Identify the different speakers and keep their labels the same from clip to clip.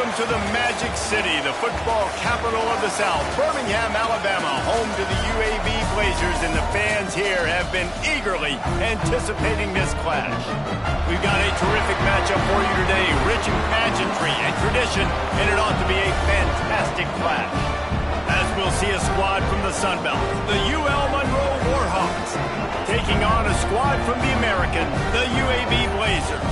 Speaker 1: Welcome to the Magic City, the football capital of the South, Birmingham, Alabama, home to the UAB Blazers, and the fans here have been eagerly anticipating this clash. We've got a terrific matchup for you today, rich in pageantry and tradition, and it ought to be a fantastic clash. As we'll see a squad from the Sun Belt, the UL-Monroe Warhawks, taking on a squad from the American, the UAB Blazers.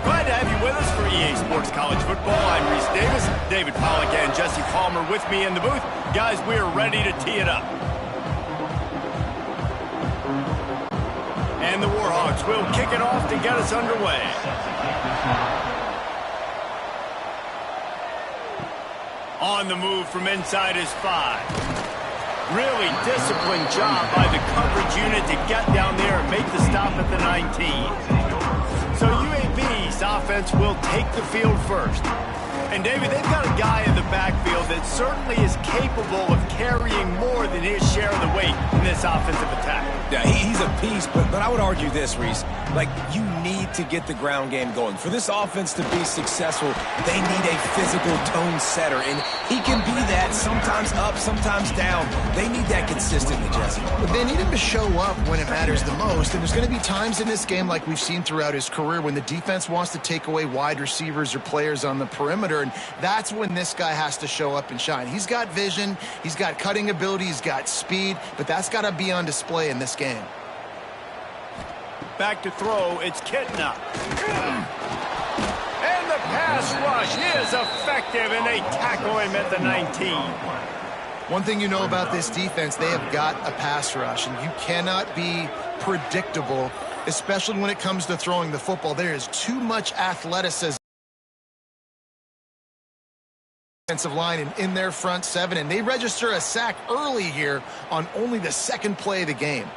Speaker 1: Glad to have you with us for EA Sports College Football. I'm Reese Davis, David Pollack and Jesse Palmer with me in the booth. Guys, we're ready to tee it up. And the Warhawks will kick it off to get us underway. On the move from inside is 5. Really disciplined job by the coverage unit to get down there and make the stop at the 19. So UAB's offense will take the field first. And, David, they've got a guy in the backfield that certainly is capable of carrying more than his share of the weight in this offensive attack.
Speaker 2: Yeah, he's a piece, but I would argue this, Reese. Like, you need to get the ground game going. For this offense to be successful, they need a physical tone setter, and he can be that, sometimes up, sometimes down. They need that consistently, Jesse.
Speaker 3: But they need him to show up when it matters the most, and there's going to be times in this game like we've seen throughout his career when the defense wants to take away wide receivers or players on the perimeter, and that's when this guy has to show up and shine. He's got vision, he's got cutting ability, he's got speed, but that's got to be on display in this game.
Speaker 1: Back to throw, it's Kitna. And the pass rush is effective, and they tackle him at the 19.
Speaker 3: One thing you know about this defense, they have got a pass rush, and you cannot be predictable, especially when it comes to throwing the football. There is too much athleticism offensive line and in their front seven, and they register a sack early here on only the second play of the game.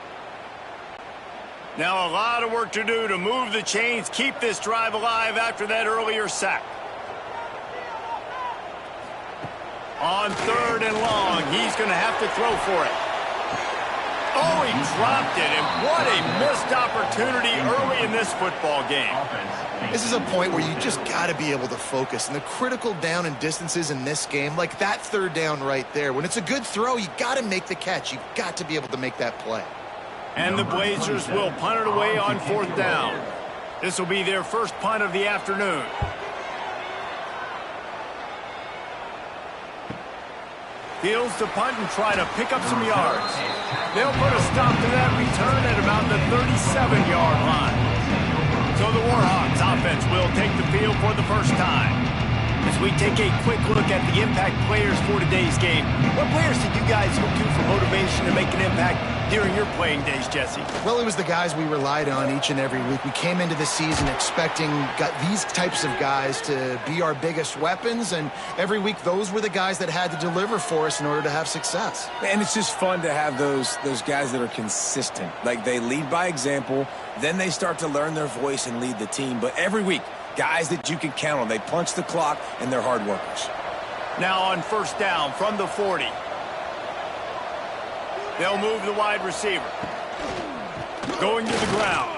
Speaker 1: Now a lot of work to do to move the chains, keep this drive alive after that earlier sack. On 3rd and long, he's going to have to throw for it. Oh, he dropped it, and what a missed opportunity early in this football game.
Speaker 3: This is a point where you just got to be able to focus, and the critical down and distances in this game, like that 3rd down right there, when it's a good throw, you got to make the catch. You've got to be able to make that play.
Speaker 1: And the Blazers will punt it away on 4th down. This will be their first punt of the afternoon. Fields to punt and try to pick up some yards. They'll put a stop to that return at about the 37-yard line. So the Warhawks offense will take the field for the first time. As we take a quick look at the impact players for today's game, what players did you guys look to for motivation to make an impact during your playing days, Jesse?
Speaker 3: Well, it was the guys we relied on each and every week. We came into the season expecting these types of guys to be our biggest weapons, and every week those were the guys that had to deliver for us in order to have success.
Speaker 2: And it's just fun to have those guys that are consistent. Like, they lead by example, then they start to learn their voice and lead the team. But every week, guys that you can count on. They punch the clock, and they're hard workers.
Speaker 1: Now on 1st down from the 40. They'll move the wide receiver. Going to the ground.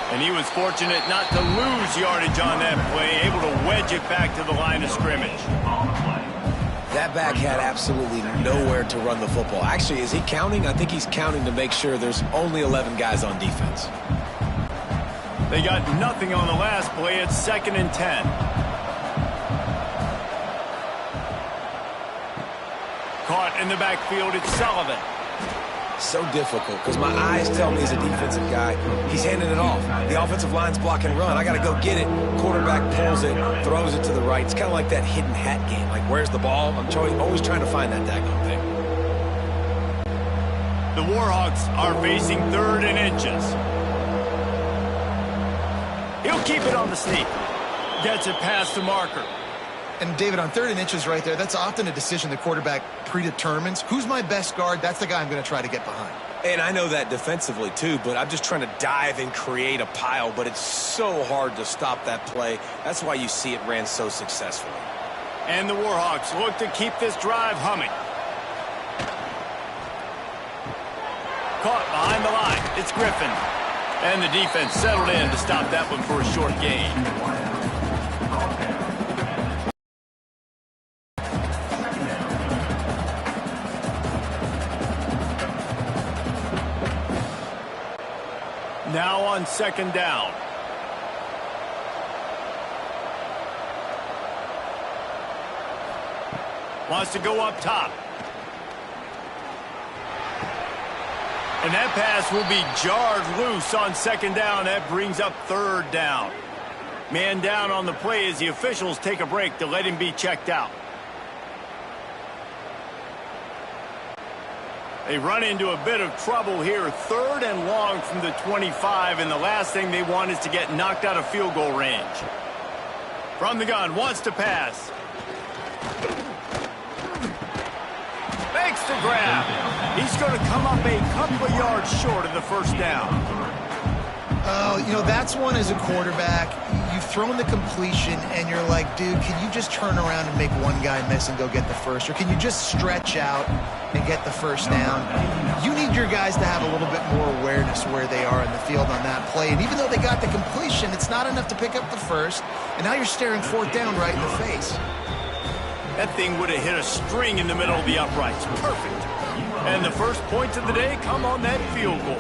Speaker 1: And he was fortunate not to lose yardage on that play, able to wedge it back to the line of scrimmage.
Speaker 2: That back had absolutely nowhere to run the football. Actually, is he counting? I think he's counting to make sure there's only 11 guys on defense.
Speaker 1: They got nothing on the last play. It's 2nd and 10. Caught in the backfield, it's Sullivan.
Speaker 2: So difficult because my eyes tell me he's a defensive guy. He's handing it off. The offensive line's block and run. I got to go get it. Quarterback pulls it, throws it to the right. It's kind of like that hidden hat game. Like, where's the ball? I'm always trying to find that daggone thing.
Speaker 1: The Warhawks are facing 3rd and inches. He'll keep it on the sneak. Gets it past the marker.
Speaker 3: And, David, on 3rd and inches right there, that's often a decision the quarterback predetermines. Who's my best guard? That's the guy I'm going to try to get behind.
Speaker 2: And I know that defensively, too, but I'm just trying to dive and create a pile, but it's so hard to stop that play. That's why you see it ran so successfully.
Speaker 1: And the Warhawks look to keep this drive humming. Caught behind the line. It's Griffin. And the defense settled in to stop that one for a short gain. Now on second down. Wants to go up top. And that pass will be jarred loose on second down. That brings up third down. Man down on the play as the officials take a break to let him be checked out. They run into a bit of trouble here. Third and long from the 25, and the last thing they want is to get knocked out of field goal range. From the gun, wants to pass. Makes the grab. He's going to come up a couple of yards short of the first down.
Speaker 3: Oh, you know, that's one as a quarterback. You've thrown the completion, and you're like, dude, can you just turn around and make one guy miss and go get the first? Or can you just stretch out and get the first down? You need your guys to have a little bit more awareness where they are in the field on that play. And even though they got the completion, it's not enough to pick up the first. And now you're staring fourth down right in the face.
Speaker 1: That thing would have hit a string in the middle of the uprights. Perfect. And the first points of the day come on that field goal.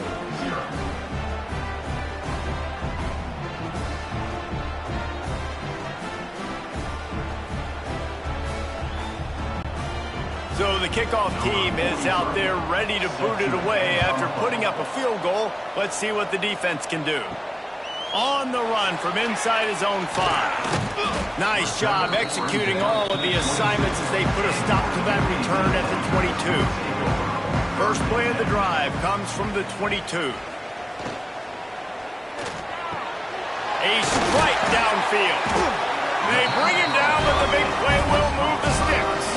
Speaker 1: So the kickoff team is out there ready to boot it away after putting up a field goal. Let's see what the defense can do. On the run from inside his own 5. Nice job executing all of the assignments as they put a stop to that return at the 22. First play of the drive comes from the 22. A strike downfield. They bring him down, but the big play will move the sticks.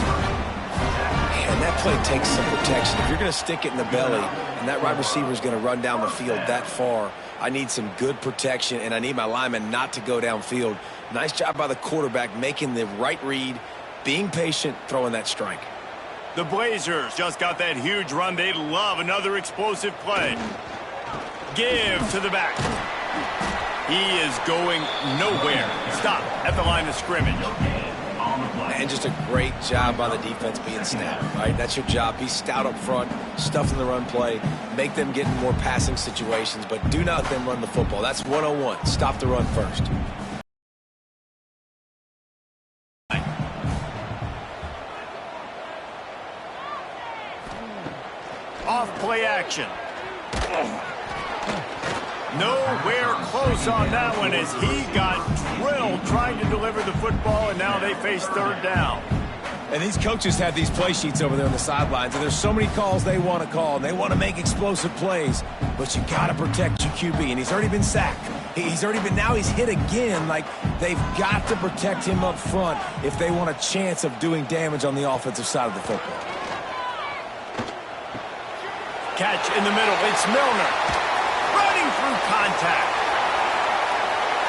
Speaker 2: And that play takes some protection. If you're going to stick it in the belly and that wide receiver is going to run down the field that far, I need some good protection, and I need my lineman not to go downfield. Nice job by the quarterback making the right read, being patient, throwing that strike.
Speaker 1: The Blazers just got that huge run. They love another explosive play. Give to the back. He is going nowhere. Stop at the line of scrimmage.
Speaker 2: And just a great job by the defense being stout, right? That's your job. Be stout up front, stuff in the run play, make them get in more passing situations, but do not let them run the football. That's 101. Stop the run first.
Speaker 1: Off play action. Nowhere close on that one as he got drilled trying to deliver the football, and now they face third down.
Speaker 2: And these coaches have these play sheets over there on the sidelines, and there's so many calls they want to call, and they want to make explosive plays, but you got to protect your QB, and he's already been sacked. Now he's hit again. Like, they've got to protect him up front if they want a chance of doing damage on the offensive side of the football.
Speaker 1: Catch in the middle. It's Milner. Running through contact.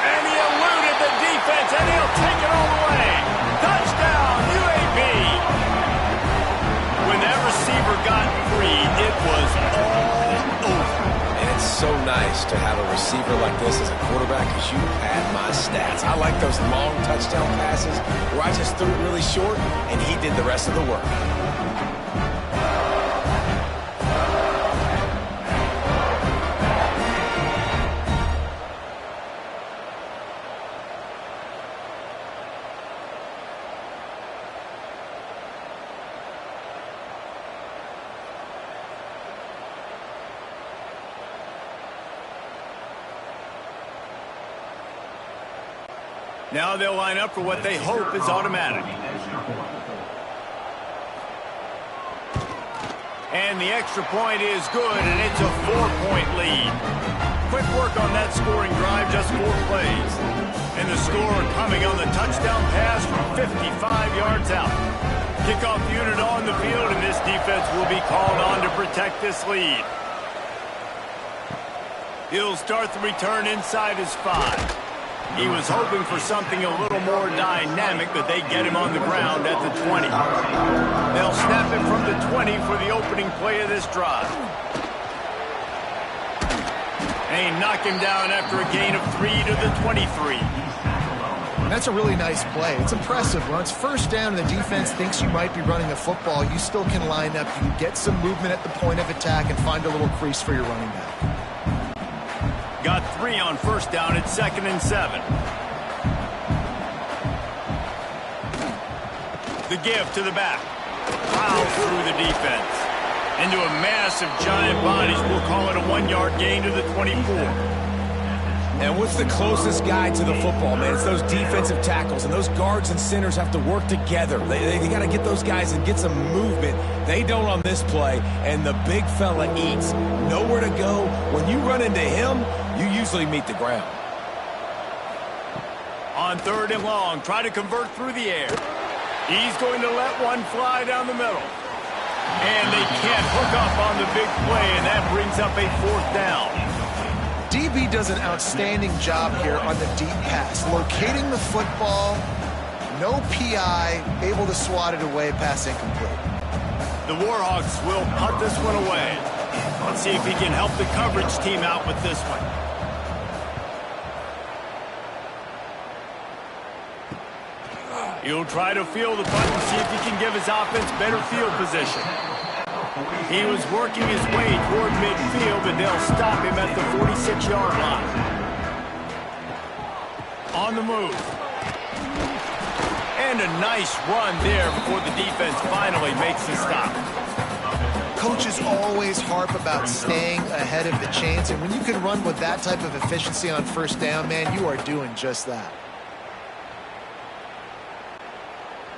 Speaker 1: And he eluded the defense, and he'll take it all the way. Touchdown, UAB. When that receiver got free, it was all over.
Speaker 2: And it's so nice to have a receiver like this as a quarterback because you had my stats. I like those long touchdown passes where I just threw it really short, and he did the rest of the work.
Speaker 1: Now they'll line up for what they hope is automatic. And the extra point is good, and it's a 4-point lead. Quick work on that scoring drive, just 4 plays. And the score coming on the touchdown pass from 55 yards out. Kickoff unit on the field, and this defense will be called on to protect this lead. He'll start the return inside his 5. He was hoping for something a little more dynamic, but they get him on the ground at the 20. They'll snap it from the 20 for the opening play of this drive. And he knocked him down after a gain of 3 to the 23.
Speaker 3: And that's a really nice play. It's impressive. When it's first down and the defense thinks you might be running a football, you still can line up. You can get some movement at the point of attack and find a little crease for your running back.
Speaker 1: Got 3 on first down at 2nd and 7. The give to the back. Plows through the defense. Into a mass of giant bodies. We'll call it a 1-yard gain to the 24.
Speaker 2: And what's the closest guy to the football, man? It's those defensive tackles, and those guards and centers have to work together. They got to get those guys and get some movement. They don't on this play, and the big fella eats. Nowhere to go. When you run into him, you usually meet the ground.
Speaker 1: On 3rd and long, try to convert through the air. He's going to let one fly down the middle. And they can't hook up on the big play, and that brings up a 4th down.
Speaker 3: DB does an outstanding job here on the deep pass, locating the football, no PI, able to swat it away, pass incomplete.
Speaker 1: The Warhawks will punt this one away. Let's see if he can help the coverage team out with this one. He'll try to field the punt and see if he can give his offense better field position. He was working his way toward midfield, but they'll stop him at the 46-yard line. On the move. And a nice run there before the defense finally makes the stop.
Speaker 3: Coaches always harp about staying ahead of the chains, and when you can run with that type of efficiency on first down, man, you are doing just that.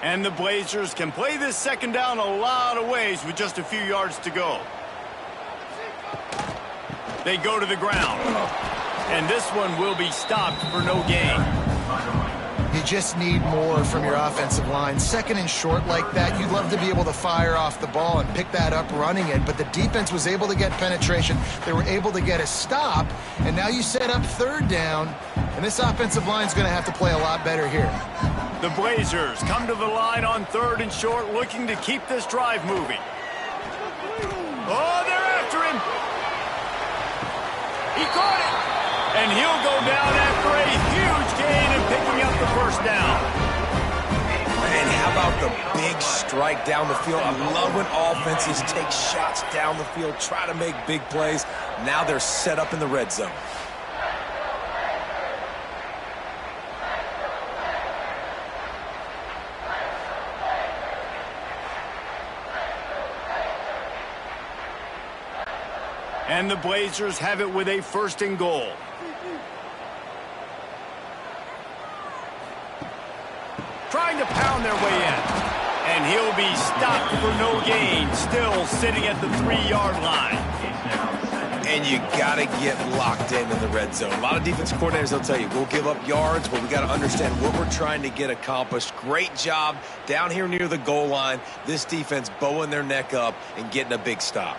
Speaker 1: And the Blazers can play this 2nd down a lot of ways with just a few yards to go. They go to the ground. And this one will be stopped for no gain.
Speaker 3: You just need more from your offensive line. 2nd and short like that, you'd love to be able to fire off the ball and pick that up running it, but the defense was able to get penetration. They were able to get a stop, and now you set up 3rd down, and this offensive line is going to have to play a lot better here.
Speaker 1: The Blazers come to the line on 3rd and short, looking to keep this drive moving. Oh, they're after him. He caught it. And he'll go down after a huge gain and picking up the 1st down.
Speaker 2: And how about the big strike down the field? I love when offenses take shots down the field, try to make big plays. Now they're set up in the red zone.
Speaker 1: And the Blazers have it with a 1st and goal. Trying to pound their way in. And he'll be stopped for no gain, still sitting at the 3-yard line.
Speaker 2: And you got to get locked in the red zone. A lot of defensive coordinators, they'll tell you, we'll give up yards, but we got to understand what we're trying to get accomplished. Great job down here near the goal line. This defense bowing their neck up and getting a big stop.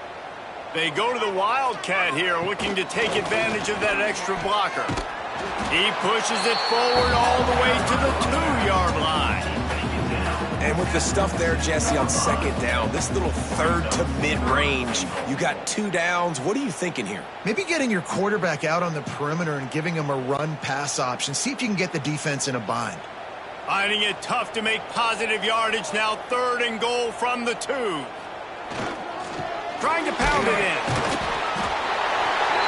Speaker 1: They go to the Wildcat here, looking to take advantage of that extra blocker. He pushes it forward all the way to the 2-yard line.
Speaker 2: And with the stuff there, Jesse, on 2nd down, this little 3rd to mid-range, you got 2 downs. What are you thinking here?
Speaker 3: Maybe getting your quarterback out on the perimeter and giving him a run-pass option. See if you can get the defense in a bind.
Speaker 1: Finding it tough to make positive yardage now. 3rd and goal from the 2. Trying to pound it in.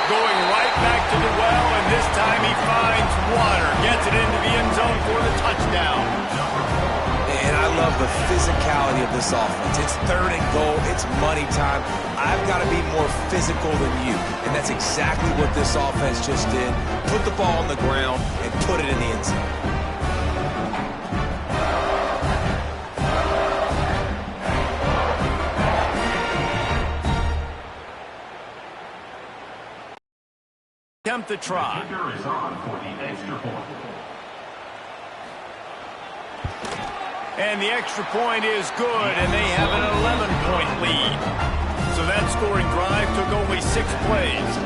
Speaker 1: Going right back to the well, and this time he finds water. Gets it into the end zone for the touchdown.
Speaker 2: And I love the physicality of this offense. It's 3rd and goal. It's money time. I've got to be more physical than you. And that's exactly what this offense just did. Put the ball on the ground and put it in the end zone.
Speaker 1: Attempt to try. And the extra point is good, and they have an 11-point lead. So that scoring drive took only 6 plays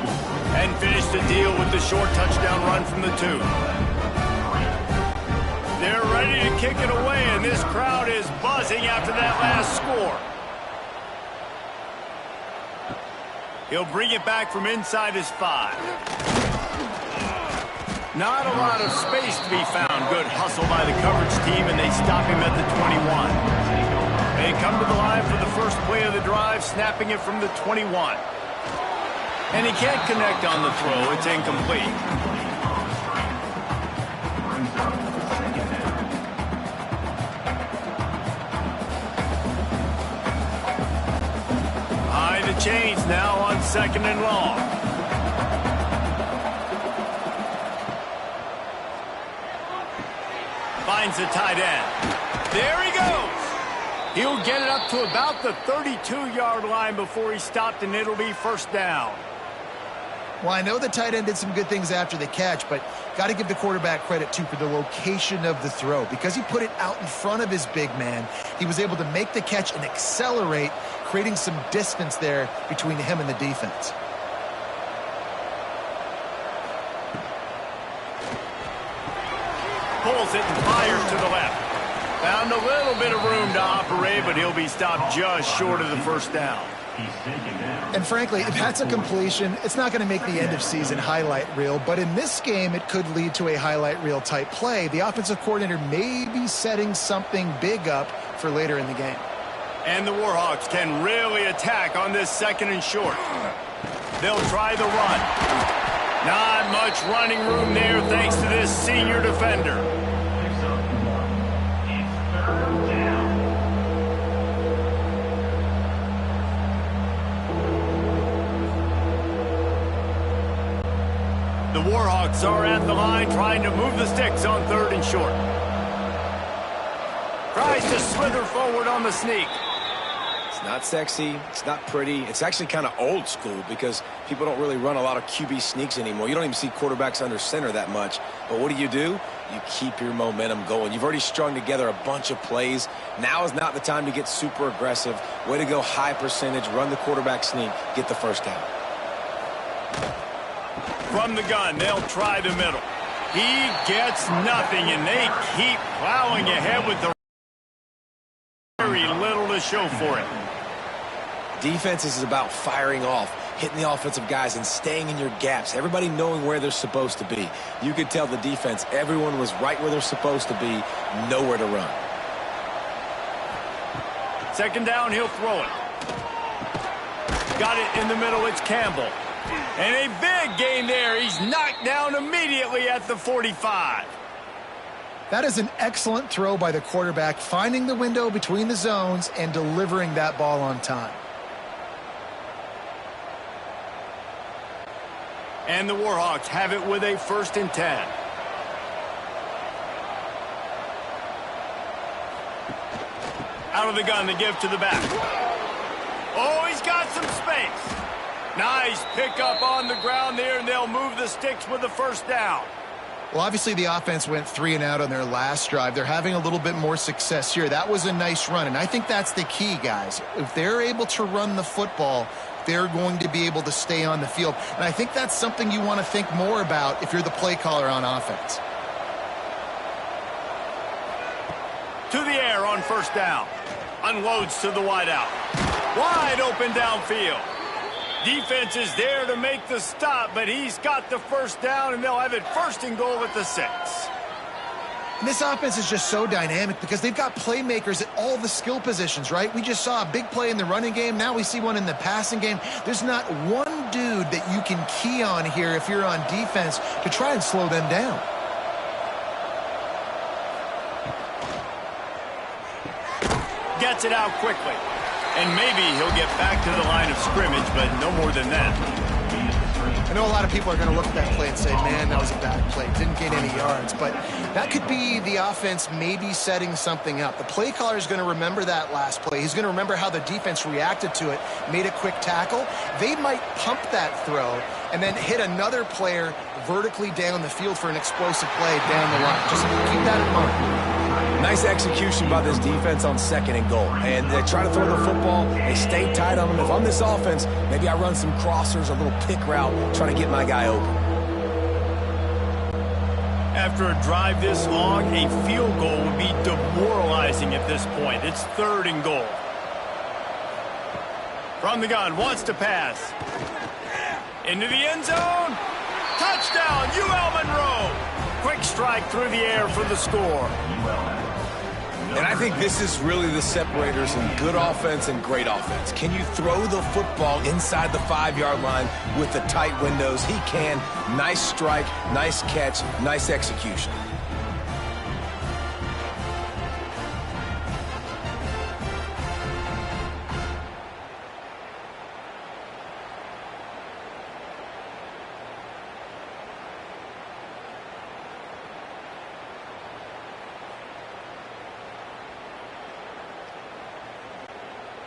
Speaker 1: and finished the deal with the short touchdown run from the 2. They're ready to kick it away, and this crowd is buzzing after that last score. He'll bring it back from inside his 5. Not a lot of space to be found. Good hustle by the coverage team, and they stop him at the 21. They come to the line for the first play of the drive, snapping it from the 21. And he can't connect on the throw. It's incomplete. High the chains now on 2nd and long. Finds the tight end. There he goes. He'll get it up to about the 32-yard line before he stopped, and it'll be first down.
Speaker 3: Well, I know the tight end did some good things after the catch, but got to give the quarterback credit, too, for the location of the throw. Because he put it out in front of his big man, he was able to make the catch and accelerate, creating some distance there between him and the defense.
Speaker 1: Pulls it and fires to the left. Found a little bit of room to operate, but he'll be stopped just short of the first down.
Speaker 3: And frankly, if that's a completion, it's not going to make the end-of-season highlight reel. But in this game, it could lead to a highlight reel type play. The offensive coordinator may be setting something big up for later in the game.
Speaker 1: And the Warhawks can really attack on this 2nd and short. They'll try the run. Not much running room there thanks to this senior defender. The Warhawks are at the line trying to move the sticks on 3rd and short. Tries to slither forward on the sneak.
Speaker 2: It's not sexy. It's not pretty. It's actually kind of old school because people don't really run a lot of QB sneaks anymore. You don't even see quarterbacks under center that much. But what do? You keep your momentum going. You've already strung together a bunch of plays. Now is not the time to get super aggressive. Way to go high percentage. Run the quarterback sneak. Get the first down.
Speaker 1: From the gun, they'll try the middle. He gets nothing, and they keep plowing ahead with the very little to show for it.
Speaker 2: Defense is about firing off, hitting the offensive guys, and staying in your gaps. Everybody knowing where they're supposed to be. You could tell the defense, everyone was right where they're supposed to be, nowhere to run.
Speaker 1: 2nd down, he'll throw it. Got it in the middle, it's Campbell. And a big gain there. He's knocked down immediately at the 45.
Speaker 3: That is an excellent throw by the quarterback, finding the window between the zones and delivering that ball on time.
Speaker 1: And the Warhawks have it with a 1st and 10. Out of the gun, the give to the back. Oh, he's got some space. Nice pickup on the ground there, and they'll move the sticks with the first down.
Speaker 3: Well, obviously the offense went 3 and out on their last drive. They're having a little bit more success here. That was a nice run, and I think that's the key, guys. If they're able to run the football, they're going to be able to stay on the field. And I think that's something you want to think more about if you're the play caller on offense.
Speaker 1: To the air on 1st down. Unloads to the wideout. Wide open downfield. Defense is there to make the stop, but he's got the first down, and they'll have it 1st and goal at the 6.
Speaker 3: And this offense is just so dynamic because they've got playmakers at all the skill positions, right? We just saw a big play in the running game. Now we see one in the passing game. There's not one dude that you can key on here if you're on defense to try and slow them down.
Speaker 1: Gets it out quickly. And maybe he'll get back to the line of scrimmage, but no more than that.
Speaker 3: I know a lot of people are going to look at that play and say, man, that was a bad play. Didn't gain any yards. But that could be the offense maybe setting something up. The play caller is going to remember that last play. He's going to remember how the defense reacted to it, made a quick tackle. They might pump that throw and then hit another player vertically down the field for an explosive play down the line. Just keep that in mind.
Speaker 2: Nice execution by this defense on 2nd and goal. And they try to throw the football. They stay tight on them. If I'm this offense, maybe I run some crossers, a little pick route, try to get my guy open.
Speaker 1: After a drive this long, a field goal would be demoralizing at this point. It's 3rd and goal. From the gun, wants to pass. Into the end zone. Touchdown, UL Monroe. Quick strike through the air for the score.
Speaker 2: And I think this is really the separators in good offense and great offense. Can you throw the football inside the 5-yard line with the tight windows? He can. Nice strike, nice catch, nice execution.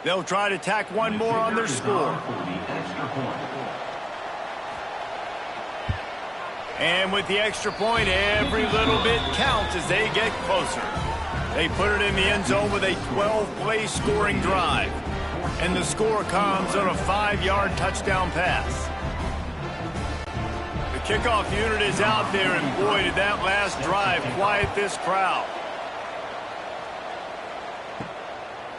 Speaker 1: They'll try to tack one more on their score. And with the extra point, every little bit counts as they get closer. They put it in the end zone with a 12-play scoring drive. And the score comes on a 5-yard touchdown pass. The kickoff unit is out there, and boy, did that last drive quiet this crowd.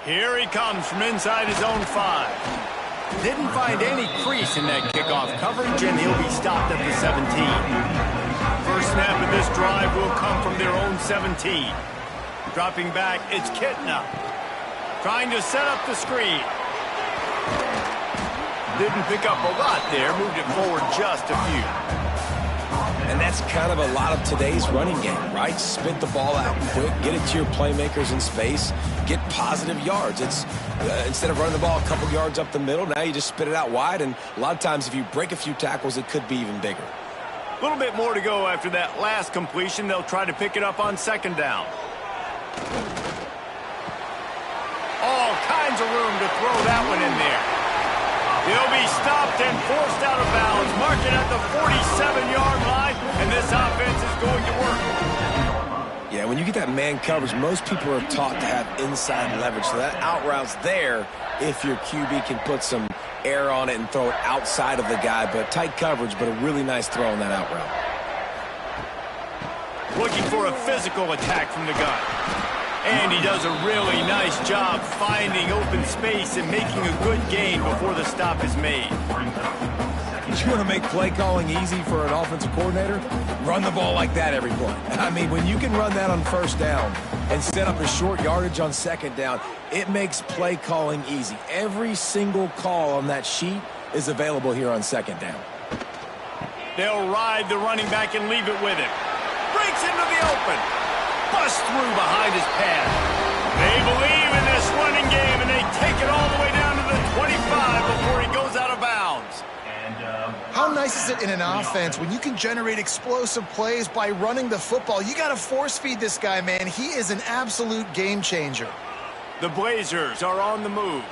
Speaker 1: Here he comes from inside his own 5. Didn't find any crease in that kickoff coverage, and he'll be stopped at the 17. First snap of this drive will come from their own 17. Dropping back, it's Kitna. Trying to set up the screen. Didn't pick up a lot there, moved it forward just a few.
Speaker 2: And that's kind of a lot of today's running game, right? Spit the ball out quick, get it to your playmakers in space, get positive yards. It's instead of running the ball a couple yards up the middle, now you just spit it out wide, and a lot of times if you break a few tackles, it could be even bigger.
Speaker 1: A little bit more to go after that last completion. They'll try to pick it up on second down. All kinds of room to throw that one in there. He'll be stopped and forced out of bounds. Mark it at the 47-yard line, and this offense is going to work.
Speaker 2: Yeah, when you get that man coverage, most people are taught to have inside leverage. So that out route's there if your QB can put some air on it and throw it outside of the guy. But tight coverage, but a really nice throw on that out route.
Speaker 1: Looking for a physical attack from the gun. And he does a really nice job finding open space and making a good gain before the stop is made.
Speaker 2: You want to make play calling easy for an offensive coordinator? Run the ball like that every play. I mean, when you can run that on first down and set up a short yardage on second down, it makes play calling easy. Every single call on that sheet is available here on second down.
Speaker 1: They'll ride the running back and leave it with him. Breaks into the open. Bust through behind his pad. They believe in this running game, and they take it all the way down to the 25 before he goes out of bounds.
Speaker 3: How nice is it in an offense when you can generate explosive plays by running the football? You got to force feed this guy, man. He is an absolute game changer.
Speaker 1: The Blazers are on the move.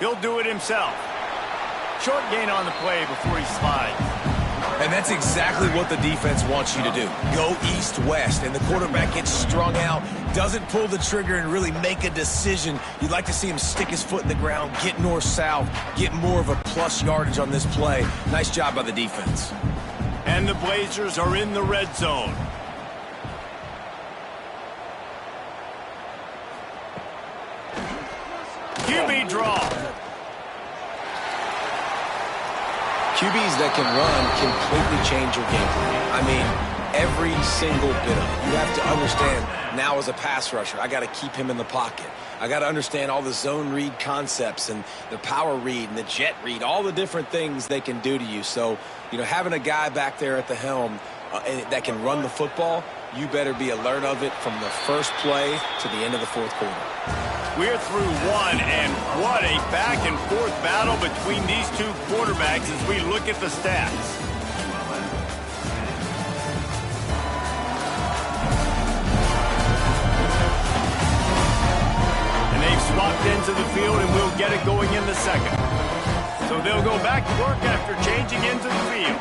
Speaker 1: He'll do it himself. Short gain on the play before he slides.
Speaker 2: And that's exactly what the defense wants you to do. Go east-west, and the quarterback gets strung out, doesn't pull the trigger and really make a decision. You'd like to see him stick his foot in the ground, get north-south, get more of a plus yardage on this play. Nice job by the defense.
Speaker 1: And the Blazers are in the red zone. QB draw.
Speaker 2: QBs that can run completely change your game plan. I mean, every single bit of it. You have to understand, now as a pass rusher, I got to keep him in the pocket. I got to understand all the zone read concepts and the power read and the jet read, all the different things they can do to you. So, you know, having a guy back there at the helm that can run the football, you better be alert of it from the first play to the end of the fourth quarter.
Speaker 1: We're through one, and what a back-and-forth battle between these two quarterbacks as we look at the stats. And they've swapped into the field, and we'll get it going in the second. So they'll go back to work after changing into the field.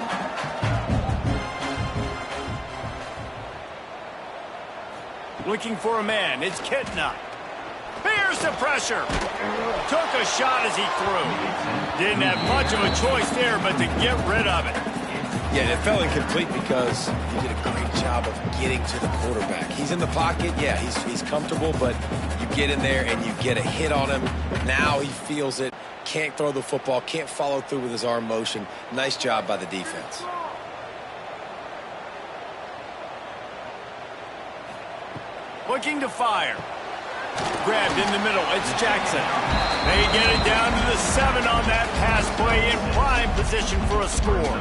Speaker 1: Looking for a man, it's Kitna. Here's the pressure. Took a shot as he threw. Didn't have much of a choice there, but to get rid of it.
Speaker 2: Yeah, it fell incomplete because he did a great job of getting to the quarterback. He's in the pocket, yeah, he's comfortable, but you get in there and you get a hit on him. Now he feels it, can't throw the football, can't follow through with his arm motion. Nice job by the defense.
Speaker 1: Looking to fire. Grabbed in the middle. It's Jackson. They get it down to the 7 on that pass play in prime position for a score.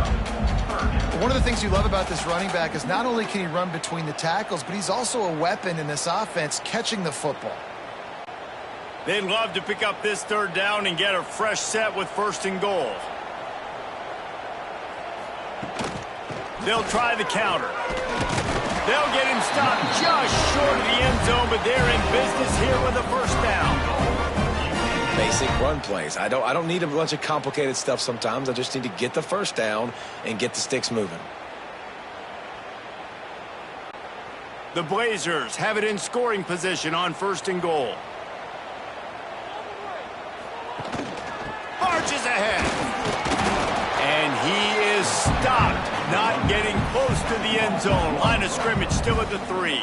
Speaker 3: One of the things you love about this running back is not only can he run between the tackles, but he's also a weapon in this offense catching the football.
Speaker 1: They'd love to pick up this 3rd down and get a fresh set with 1st and goal. They'll try the counter. They'll get him stopped just short of the end zone, but they're in business here with a 1st down.
Speaker 2: Basic run plays. I don't need a bunch of complicated stuff sometimes. I just need to get the 1st down and get the sticks moving.
Speaker 1: The Blazers have it in scoring position on 1st and goal. Marches ahead. And he is stopped. Not getting close to the end zone. Line of scrimmage still at the 3.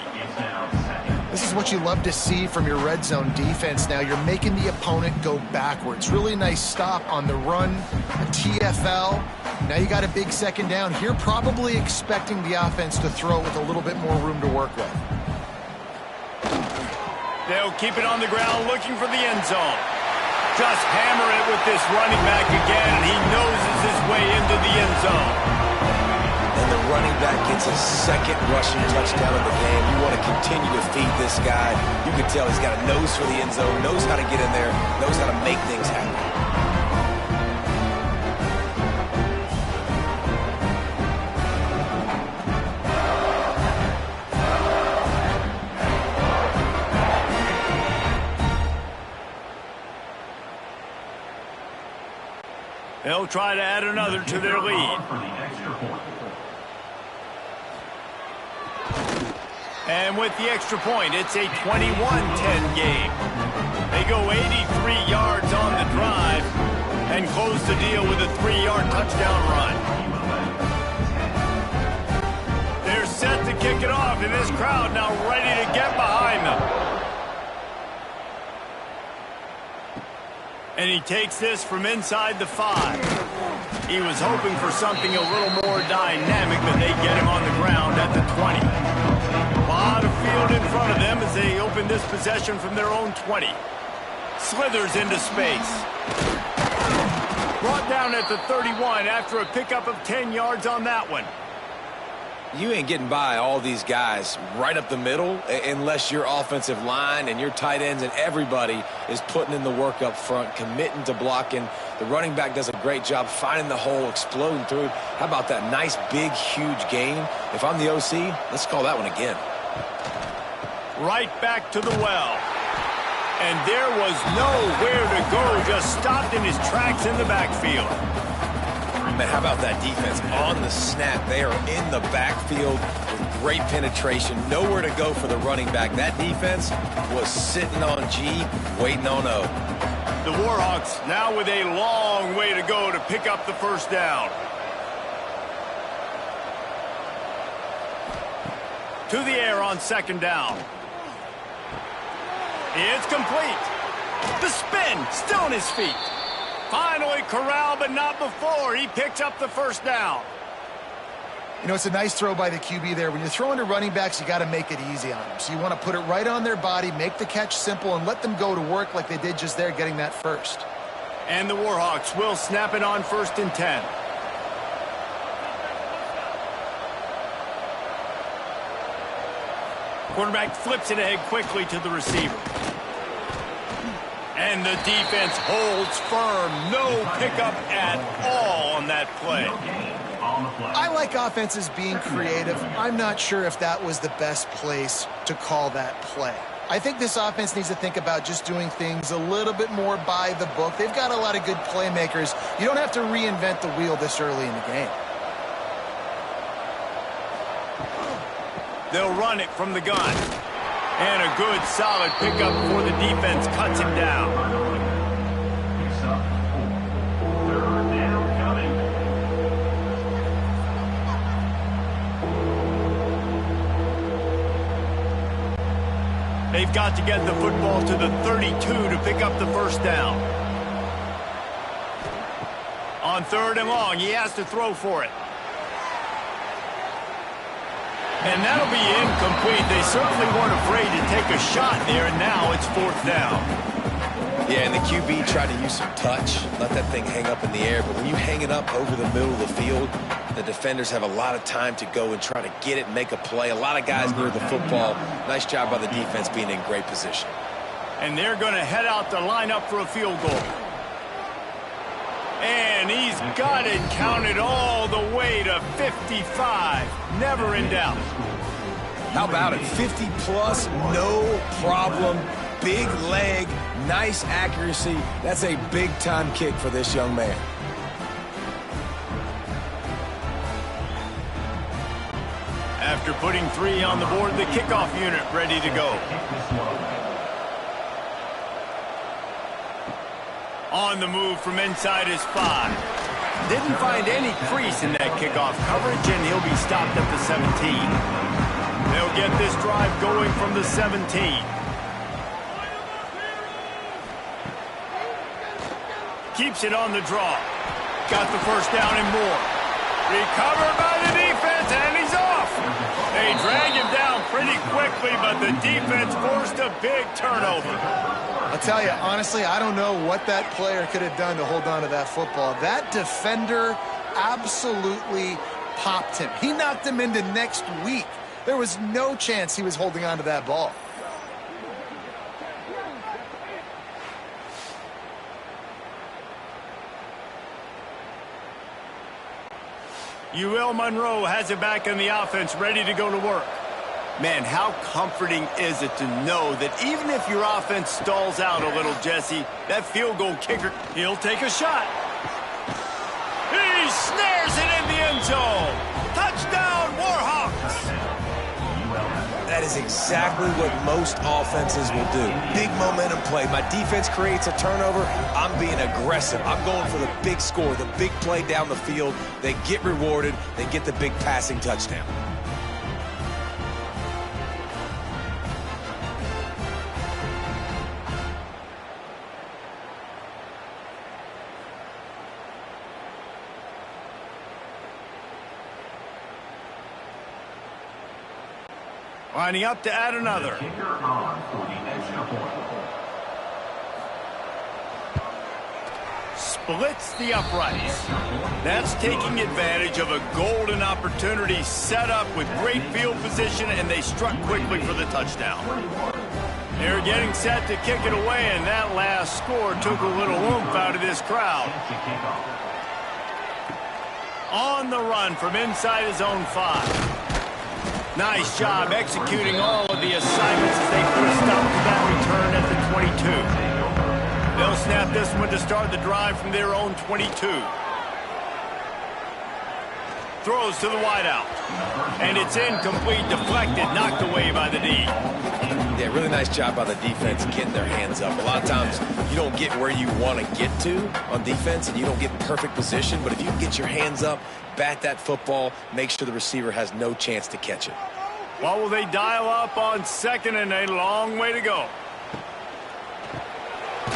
Speaker 3: This is what you love to see from your red zone defense now. You're making the opponent go backwards. Really nice stop on the run, a TFL. Now you got a big 2nd down. Here probably expecting the offense to throw with a little bit more room to work with.
Speaker 1: They'll keep it on the ground looking for the end zone. Just hammer it with this running back again, and he noses his way into the end zone.
Speaker 2: And the running back gets his 2nd rushing touchdown of the game. You want to continue to feed this guy. You can tell he's got a nose for the end zone, knows how to get in there, knows how to make things happen.
Speaker 1: They'll try to add another to their lead. And with the extra point, it's a 21-10 game. They go 83 yards on the drive and close the deal with a 3-yard touchdown run. They're set to kick it off, and this crowd now ready to get behind them. And he takes this from inside the 5. He was hoping for something a little more dynamic, but they get him on the ground at the 20. A lot of field in front of them as they open this possession from their own 20. Slithers into space. Brought down at the 31 after a pickup of 10 yards on that one.
Speaker 2: You ain't getting by all these guys right up the middle unless your offensive line and your tight ends and everybody is putting in the work up front, committing to blocking. The running back does a great job finding the hole, exploding through it. How about that nice, big, huge gain? If I'm the OC, let's call that one again.
Speaker 1: Right back to the well. And there was nowhere to go, just stopped in his tracks in the backfield.
Speaker 2: Man, how about that defense on the snap? They are in the backfield with great penetration. Nowhere to go for the running back. That defense was sitting on G, waiting on O.
Speaker 1: The Warhawks now with a long way to go to pick up the 1st down. To the air on 2nd down. It's complete. The spin, still on his feet. Finally corralled, but not before. He picks up the 1st down.
Speaker 3: You know, it's a nice throw by the QB there. When you're throwing to running backs, you got to make it easy on them. So you want to put it right on their body, make the catch simple, and let them go to work like they did just there, getting that 1st.
Speaker 1: And the Warhawks will snap it on 1st and 10. Quarterback flips it ahead quickly to the receiver. And the defense holds firm. No pickup at all on that play.
Speaker 3: I like offenses being creative. I'm not sure if that was the best place to call that play. I think this offense needs to think about just doing things a little bit more by the book. They've got a lot of good playmakers. You don't have to reinvent the wheel this early in the game.
Speaker 1: They'll run it from the gun. And a good, solid pickup before the defense cuts him down. They've got to get the football to the 32 to pick up the 1st down. On 3rd and long, he has to throw for it. And that'll be incomplete. They certainly weren't afraid to take a shot there, and now it's 4th down.
Speaker 2: Yeah, and the QB tried to use some touch, let that thing hang up in the air. But when you hang it up over the middle of the field, the defenders have a lot of time to go and try to get it, make a play. A lot of guys near the football. Nice job by the defense being in great position.
Speaker 1: And they're going to head out to line up for a field goal. And he's got it counted all the way to 55. Never in doubt.
Speaker 2: How about it? 50-plus, no problem. Big leg, nice accuracy. That's a big-time kick for this young man.
Speaker 1: After putting 3 on the board, the kickoff unit ready to go. On the move from inside his 5. Didn't find any crease in that kickoff coverage, and he'll be stopped at the 17. They'll get this drive going from the 17. Keeps it on the draw. Got the first down and more. Recovered by the defense, and he's off. They drag him down pretty quickly, but the defense forced a big turnover.
Speaker 3: I'll tell you, honestly, I don't know what that player could have done to hold on to that football. That defender absolutely popped him. He knocked him into next week. There was no chance he was holding on to that ball.
Speaker 1: Monroe has it back in the offense, ready to go to work. Man, how comforting is it to know that even if your offense stalls out a little, Jesse, that field goal kicker, he'll take a shot. He snares it in the end zone. Touchdown, Warhawks.
Speaker 2: That is exactly what most offenses will do. Big momentum play. My defense creates a turnover. I'm being aggressive. I'm going for the big score, the big play down the field. They get rewarded. They get the big passing touchdown.
Speaker 1: Lining up to add another. Splits the uprights. That's taking advantage of a golden opportunity set up with great field position, and they struck quickly for the touchdown. They're getting set to kick it away, and that last score took a little oomph out of this crowd. On the run from inside his own 5. Nice job executing all of the assignments as they put a stop to that return at the 22. They'll snap this one to start the drive from their own 22. Throws to the wideout. And it's incomplete, deflected, knocked away by the D.
Speaker 2: Yeah, really nice job by the defense getting their hands up. A lot of times you don't get where you want to get to on defense and you don't get perfect position, but if you can get your hands up, bat that football, make sure the receiver has no chance to catch it.
Speaker 1: What will they dial up on 2nd and a long way to go?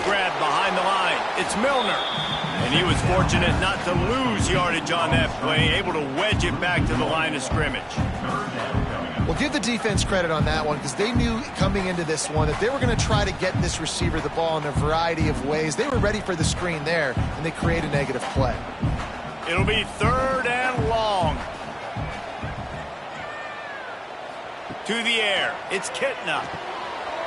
Speaker 1: Grab behind the line. It's Milner. And he was fortunate not to lose yardage on that play, able to wedge it back to the line of scrimmage.
Speaker 3: Well, give the defense credit on that one because they knew coming into this one that they were going to try to get this receiver the ball in a variety of ways. They were ready for the screen there, and they create a negative play.
Speaker 1: It'll be 3rd and long. To the air. It's Kitna.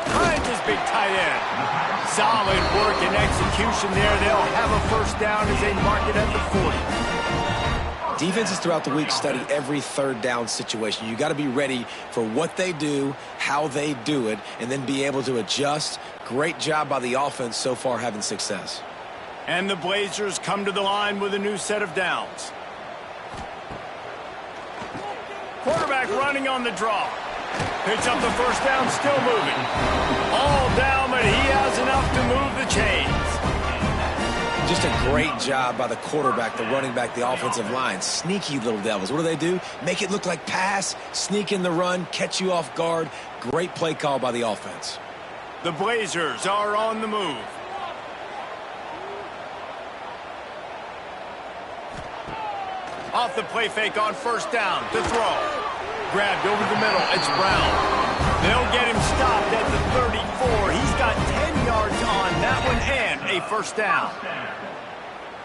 Speaker 1: Finds his big tight end. Solid work and execution there. They'll have a first down as they mark it at the 40.
Speaker 2: Defenses throughout the week study every 3rd down situation. You got to be ready for what they do, how they do it, and then be able to adjust. Great job by the offense so far having success.
Speaker 1: And the Blazers come to the line with a new set of downs. Quarterback running on the draw. Picks up the first down, still moving. All down, but he has enough to move the chains.
Speaker 2: Just a great job by the quarterback, the running back, the offensive line. Sneaky little devils. What do? Make it look like pass, sneak in the run, catch you off guard. Great play call by the offense.
Speaker 1: The Blazers are on the move. Off the play fake on first down to throw. Grabbed over the middle. It's Brown. They'll get him stopped at the 34. He's got 10 yards on that one and a first down.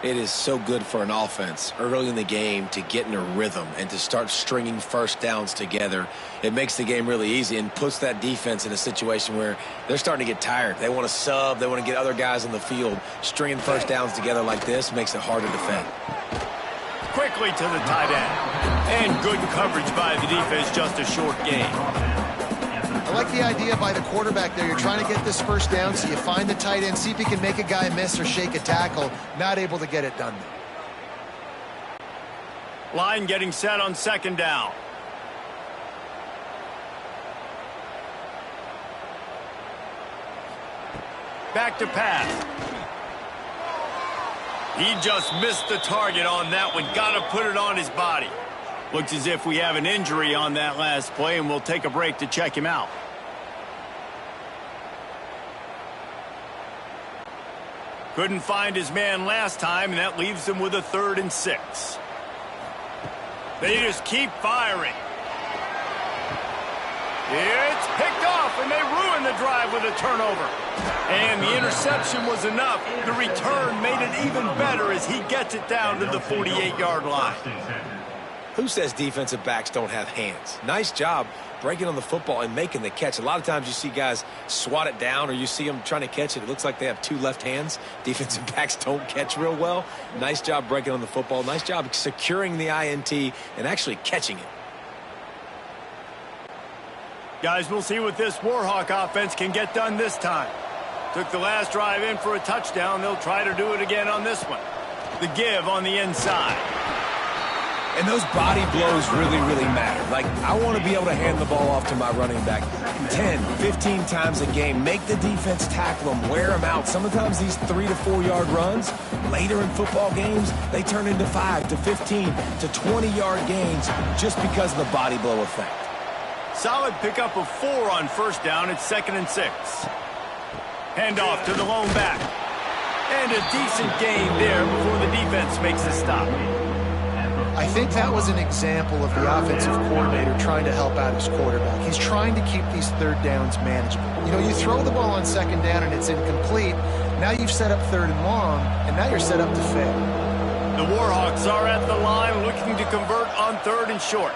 Speaker 2: It is so good for an offense early in the game to get in a rhythm and to start stringing first downs together. It makes the game really easy and puts that defense in a situation where they're starting to get tired. They want to sub. They want to get other guys on the field. Stringing first downs together like this makes it hard to defend.
Speaker 1: Quickly to the tight end. And good coverage by the defense, just a short gain.
Speaker 3: I like the idea by the quarterback there. You're trying to get this first down, so you find the tight end, see if he can make a guy miss or shake a tackle. Not able to get it done there.
Speaker 1: Line getting set on second down. Back to pass. He just missed the target on that one. Got to put it on his body. Looks as if we have an injury on that last play, and we'll take a break to check him out. Couldn't find his man last time, and that leaves them with a 3rd and 6. They just keep firing. It's picked off, and they ruin the drive with a turnover. And the interception was enough. The return made it even better as he gets it down to the 48-yard line.
Speaker 2: Who says defensive backs don't have hands? Nice job breaking on the football and making the catch. A lot of times you see guys swat it down or you see them trying to catch it. It looks like they have 2 left hands. Defensive backs don't catch real well. Nice job breaking on the football. Nice job securing the INT and actually catching it.
Speaker 1: Guys, we'll see what this Warhawk offense can get done this time. Took the last drive in for a touchdown. They'll try to do it again on this one. The give on the inside.
Speaker 2: And those body blows really, really matter. Like, I want to be able to hand the ball off to my running back 10, 15 times a game. Make the defense tackle them, wear them out. Sometimes these 3 to 4 yard runs, later in football games, they turn into 5 to 15 to 20 yard gains just because of the body blow effect.
Speaker 1: Solid pickup of 4 on first down. It's 2nd and 6. Handoff to the lone back. And a decent gain there before the defense makes a stop.
Speaker 3: I think that was an example of the offensive coordinator trying to help out his quarterback. He's trying to keep these 3rd downs manageable. You know, you throw the ball on 2nd down and it's incomplete. Now you've set up 3rd and long, and now you're set up to fail.
Speaker 1: The Warhawks are at the line looking to convert on 3rd and short.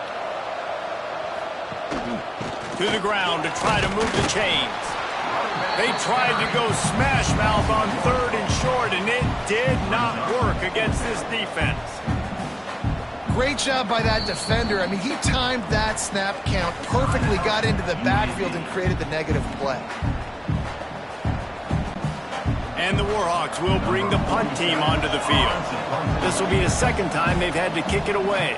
Speaker 1: To the ground to try to move the chains. They tried to go smash mouth on 3rd and short, and it did not work against this defense.
Speaker 3: Great job by that defender. I mean, he timed that snap count perfectly, got into the backfield and created the negative play.
Speaker 1: And the Warhawks will bring the punt team onto the field. This will be the 2nd time they've had to kick it away.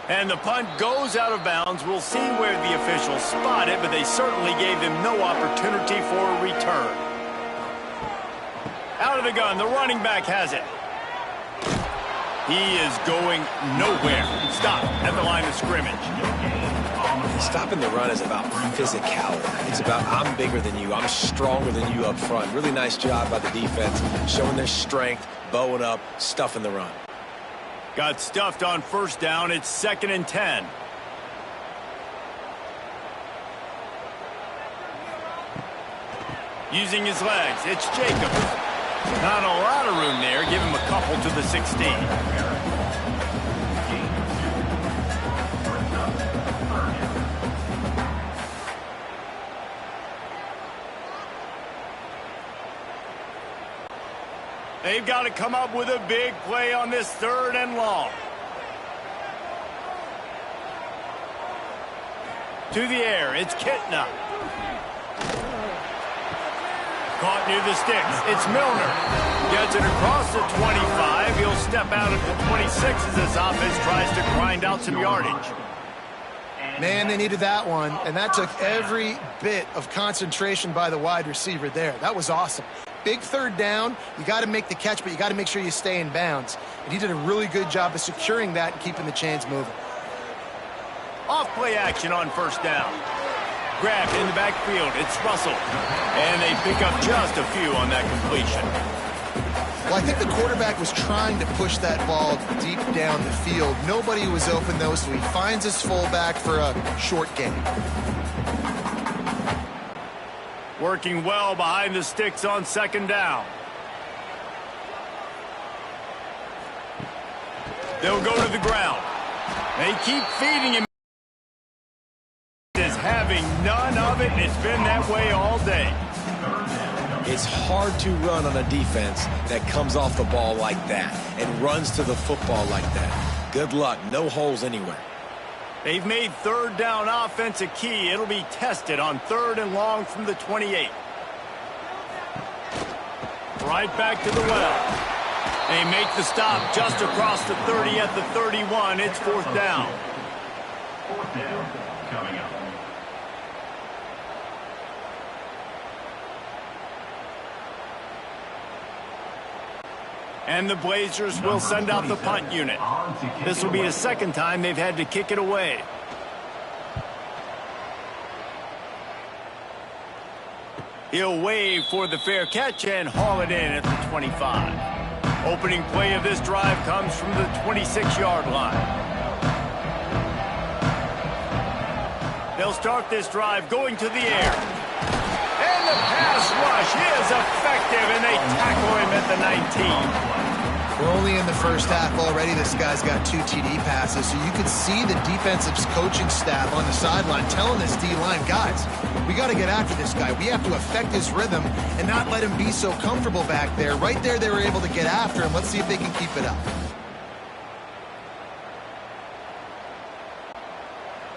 Speaker 1: And the punt goes out of bounds. We'll see where the officials spot it, but they certainly gave them no opportunity for a return. Out of the gun, the running back has it. He is going nowhere. Stop at the line of scrimmage.
Speaker 2: Stopping the run is about physicality. It's about I'm bigger than you. I'm stronger than you up front. Really nice job by the defense, showing their strength, bowing up, stuffing the run.
Speaker 1: Got stuffed on first down. It's 2nd and 10. Using his legs, it's Jacobs. Not a lot of room there. Give him a couple to the 16. They've got to come up with a big play on this 3rd and long. To the air, it's Kitna. Caught near the sticks. It's Milner. Gets it across the 25. He'll step out at the 26 as this offense tries to grind out some yardage.
Speaker 3: Man, they needed that one, and that took every bit of concentration by the wide receiver there. That was awesome. Big 3rd down. You got to make the catch, but you got to make sure you stay in bounds. And he did a really good job of securing that and keeping the chains moving.
Speaker 1: Off play action on first down. Grabbed in the backfield. It's Russell. And they pick up just a few on that completion.
Speaker 3: Well, I think the quarterback was trying to push that ball deep down the field. Nobody was open, though, so he finds his fullback for a short gain.
Speaker 1: Working well behind the sticks on second down. They'll go to the ground. They keep feeding him. Is having none of it, and it's been that way all day.
Speaker 2: It's hard to run on a defense that comes off the ball like that and runs to the football like that. Good luck. No holes anywhere.
Speaker 1: They've made third down offense a key. It'll be tested on 3rd and long from the 28. Right back to the well. They make the stop just across the 30 at the 31. It's 4th down.
Speaker 4: 4th down coming up.
Speaker 1: And the Blazers will send out the punt unit. This will be the second time they've had to kick it away. He'll wave for the fair catch and haul it in at the 25. Opening play of this drive comes from the 26-yard line. They'll start this drive going to the air. And the pass rush is effective, and they tackle him at the 19.
Speaker 3: We're only in the first half already. This guy's got 2 TD passes, so you could see the defensive coaching staff on the sideline telling this D-line, guys, we got to get after this guy. We have to affect his rhythm and not let him be so comfortable back there. Right there, they were able to get after him. Let's see if they can keep it up.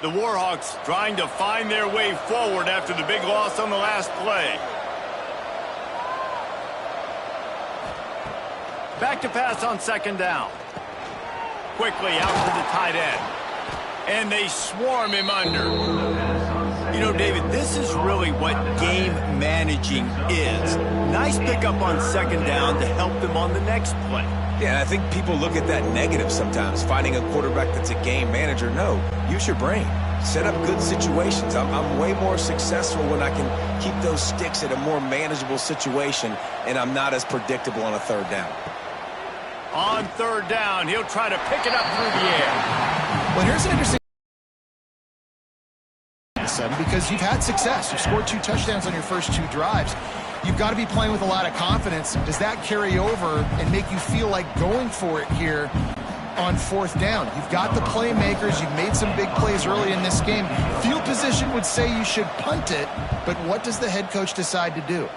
Speaker 1: The Warhawks trying to find their way forward after the big loss on the last play. Back to pass on second down. Quickly out to the tight end. And they swarm him under. You know, David, this is really what game managing is. Nice pickup on second down to help them on the next play.
Speaker 2: Yeah, I think people look at that negative sometimes, finding a quarterback that's a game manager. No, use your brain. Set up good situations. I'm way more successful when I can keep those sticks at a more manageable situation, and I'm not as predictable on a 3rd down.
Speaker 1: On 3rd down, he'll try to pick it up through the air.
Speaker 3: Well, here's an interesting because you've had success. You scored 2 touchdowns on your first 2 drives. You've got to be playing with a lot of confidence. Does that carry over and make you feel like going for it here on 4th down? You've got the playmakers. You've made some big plays early in this game. Field position would say you should punt it, but what does the head coach decide to do?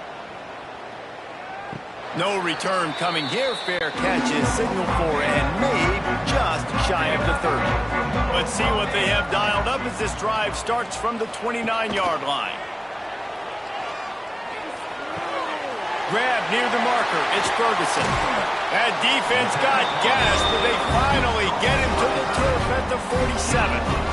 Speaker 1: No return coming here. Fair catch is signaled for and made just shy of the 30. Let's see what they have dialed up as this drive starts from the 29-yard line. Grab near the marker. It's Ferguson. That defense got gassed, but they finally get him to the turf at the 47.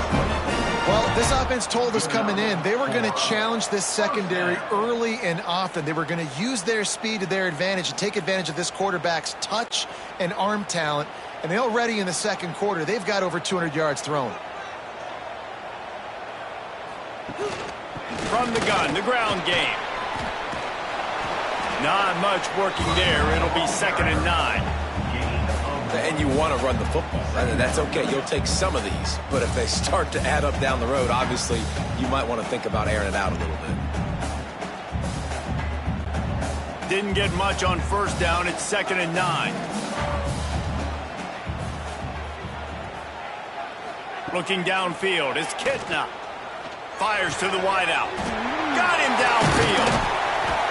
Speaker 3: Well, this offense told us coming in they were going to challenge this secondary early and often. They were going to use their speed to their advantage and take advantage of this quarterback's touch and arm talent. And they already in the second quarter, they've got over 200 yards thrown.
Speaker 1: From the gun, the ground game. Not much working there. It'll be 2nd and 9.
Speaker 2: And you want to run the football. That's okay. You'll take some of these. But if they start to add up down the road, obviously, you might want to think about airing it out a little bit.
Speaker 1: Didn't get much on 1st down. It's 2nd and 9. Looking downfield. It's Kitna. Fires to the wideout. Got him downfield.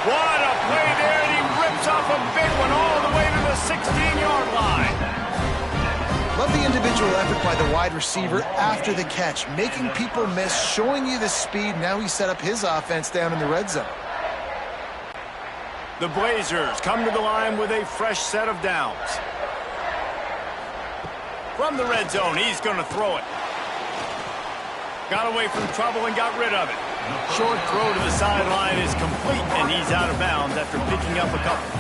Speaker 1: What a play there, and he rips off a big one all the way to the 16-yard line.
Speaker 3: Love the individual effort by the wide receiver after the catch, making people miss, showing you the speed. Now he set up his offense down in the red zone.
Speaker 1: The Blazers come to the line with a fresh set of downs. From the red zone, he's going to throw it. Got away from trouble and got rid of it. Short throw to the sideline is complete, and he's out of bounds after picking up a couple.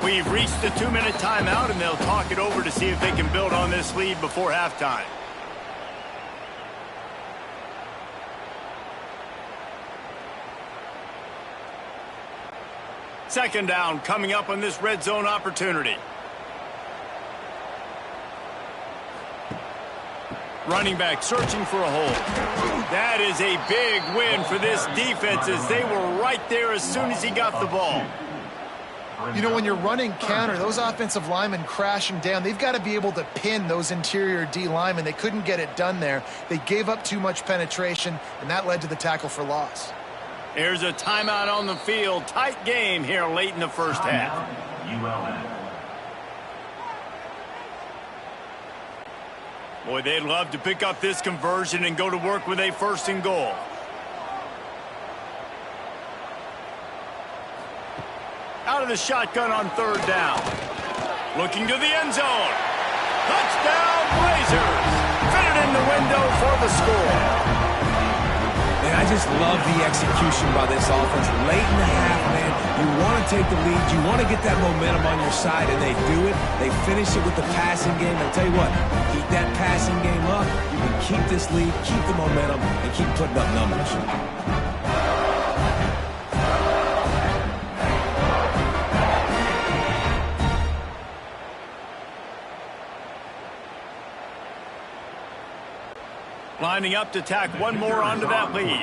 Speaker 1: We've reached the 2-minute timeout, and they'll talk it over to see if they can build on this lead before halftime. Second down coming up on this red zone opportunity. Running back searching for a hole. That is a big win for this defense as they were right there as soon as he got the ball.
Speaker 3: You know, when you're running counter, those offensive linemen crashing down, they've got to be able to pin those interior D linemen. They couldn't get it done there. They gave up too much penetration, and that led to the tackle for loss.
Speaker 1: Here's a timeout on the field. Tight game here late in the first half. Boy, they'd love to pick up this conversion and go to work with a 1st and goal. Out of the shotgun on 3rd down. Looking to the end zone. Touchdown, Blazers. Fit it in the window for the score.
Speaker 2: Man, I just love the execution by this offense. Late in the half, man, you want to take the lead. You want to get that momentum on your side, and they do it. They finish it with the passing game. I'll tell you what, keep that passing game up. You can keep this lead, keep the momentum, and keep putting up numbers.
Speaker 1: Lining up to tack one more onto that lead.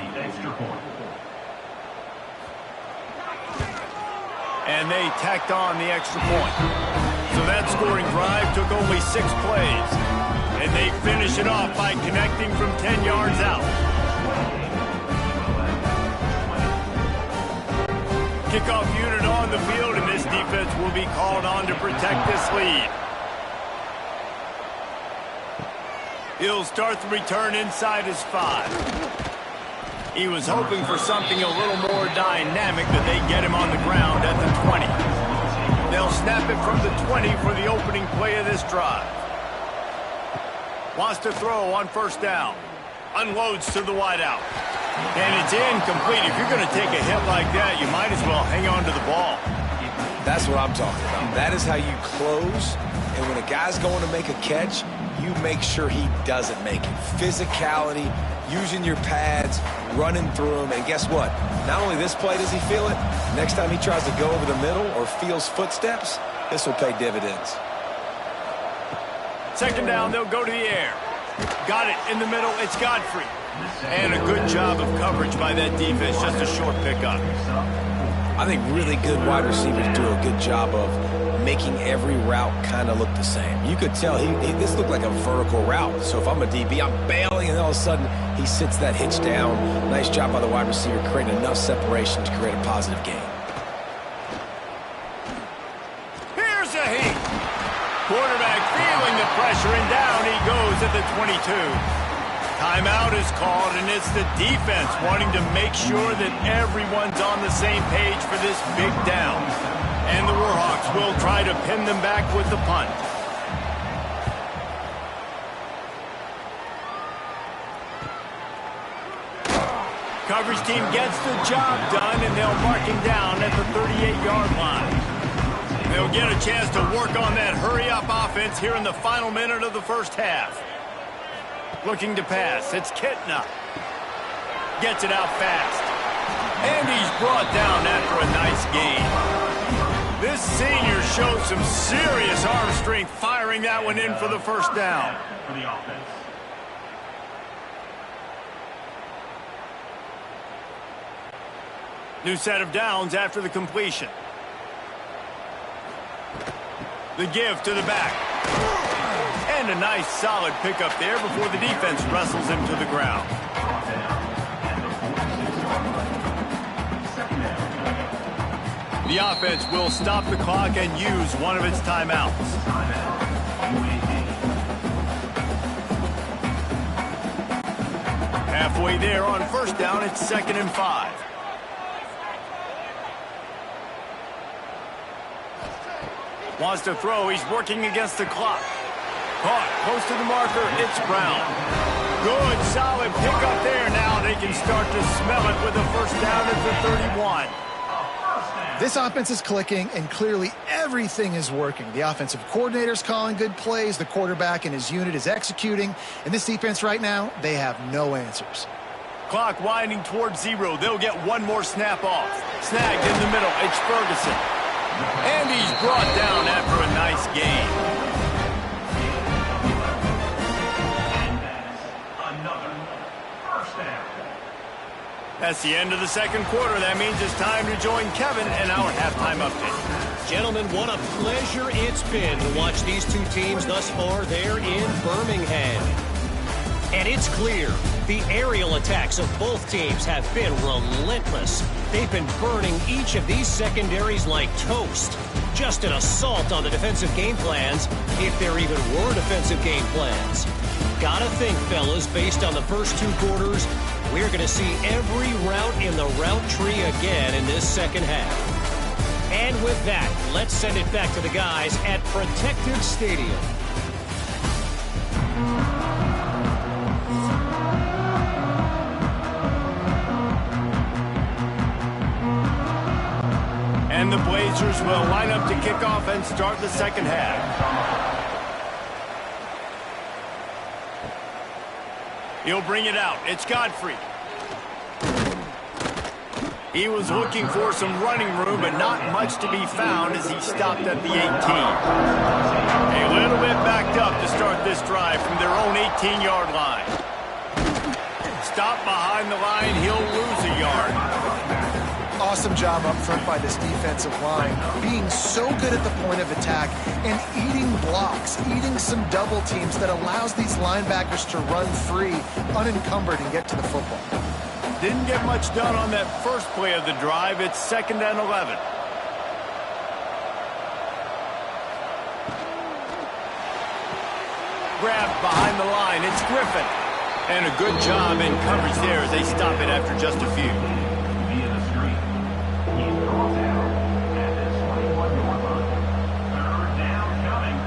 Speaker 1: And they tacked on the extra point. So that scoring drive took only 6 plays. And they finish it off by connecting from 10 yards out. Kickoff unit on the field, and this defense will be called on to protect this lead. He'll start the return inside his 5. He was hoping for something a little more dynamic, but they get him on the ground at the 20. They'll snap it from the 20 for the opening play of this drive. Wants to throw on 1st down. Unloads to the wideout. And it's incomplete. If you're going to take a hit like that, you might as well hang on to the ball.
Speaker 2: That's what I'm talking about. That is how you close. And when a guy's going to make a catch, you make sure he doesn't make it. Physicality, using your pads, running through them. And guess what? Not only this play does he feel it, next time he tries to go over the middle or feels footsteps, this will pay dividends.
Speaker 1: Second down, they'll go to the air. Got it in the middle. It's Godfrey. And a good job of coverage by that defense. Just a short pickup.
Speaker 2: I think really good wide receivers do a good job of making every route kind of look the same. You could tell this looked like a vertical route. So if I'm a DB, I'm bailing, and all of a sudden he sits that hitch down. Nice job by the wide receiver creating enough separation to create a positive gain.
Speaker 1: Here's a heat. Quarterback feeling the pressure, and down he goes at the 22. Timeout is called, and it's the defense wanting to make sure that everyone's on the same page for this big down. And the Warhawks will try to pin them back with the punt. Coverage team gets the job done, and they'll mark him down at the 38-yard line. They'll get a chance to work on that hurry-up offense here in the final minute of the first half. Looking to pass. It's Kitna. Gets it out fast. And he's brought down after a nice gain. This senior showed some serious arm strength firing that one in for the first down.
Speaker 4: For the offense.
Speaker 1: New set of downs after the completion. The give to the back. And a nice solid pickup there before the defense wrestles him to the ground. The offense will stop the clock and use one of its timeouts. Halfway there on 1st down, it's 2nd and 5. Wants to throw, he's working against the clock. Caught, close to the marker, it's Brown. Good, solid pickup there. Now they can start to smell it with a 1st down at the 31.
Speaker 3: This offense is clicking, and clearly everything is working. The offensive coordinator's calling good plays. The quarterback and his unit is executing. And this defense right now, they have no answers.
Speaker 1: Clock winding towards 0. They'll get one more snap off. Snagged in the middle. It's Ferguson. And he's brought down after a nice gain.
Speaker 4: Another first down.
Speaker 1: That's the end of the second quarter. That means it's time to join Kevin in our halftime update.
Speaker 5: Gentlemen, what a pleasure it's been to watch these two teams thus far there in Birmingham. And it's clear the aerial attacks of both teams have been relentless. They've been burning each of these secondaries like toast. Just an assault on the defensive game plans, if there even were defensive game plans. Gotta think, fellas, based on the first two quarters, we're going to see every route in the route tree again in this second half. And with that, let's send it back to the guys at Protective Stadium.
Speaker 1: And the Blazers will line up to kick off and start the second half. He'll bring it out. It's Godfrey. He was looking for some running room, but not much to be found as he stopped at the 18. A little bit backed up to start this drive from their own 18-yard line. Stop behind the line. He'll lose a yard.
Speaker 3: Awesome job up front by this defensive line, being so good at the point of attack and eating blocks, eating some double teams that allows these linebackers to run free, unencumbered, and get to the football.
Speaker 1: Didn't get much done on that first play of the drive. It's 2nd and 11. Grabbed behind the line. It's Griffin. And a good job in coverage there as they stop it after just a few.
Speaker 4: Via the screen. He's brought down at the 21-yard line. Third down coming.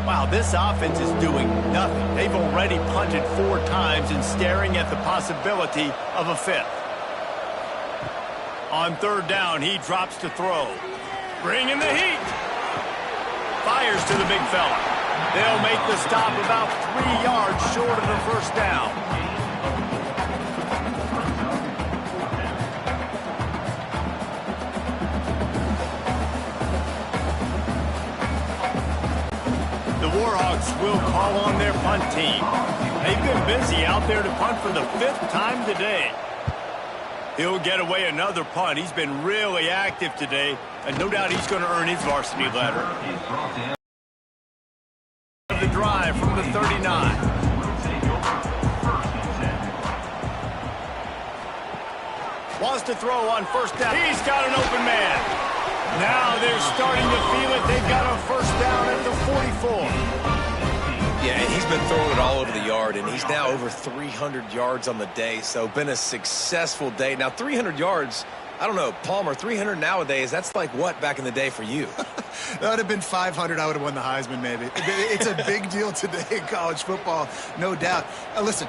Speaker 1: Wow, this offense is doing nothing. They've already punted 4 times and staring at the possibility of a 5th. On 3rd down, he drops to throw. Bringing the heat. Fires to the big fella. They'll make the stop about 3 yards short of the first down. The Warhawks will call on their punt team. They've been busy out there to punt for the 5th time today. He'll get away another punt. He's been really active today, and no doubt he's going to earn his varsity letter. The drive from the 39. Wants to throw on 1st down. He's got an open man. Now they're starting to feel it. They've got a 1st down at the 44.
Speaker 2: Yeah, and he's been throwing it all over the yard, and he's now over 300 yards on the day, so been a successful day. Now, 300 yards, I don't know, Palmer, 300 nowadays, that's like what back in the day for you?
Speaker 3: That would have been 500. I would have won the Heisman, maybe. It's a big deal today in college football, no doubt. Listen,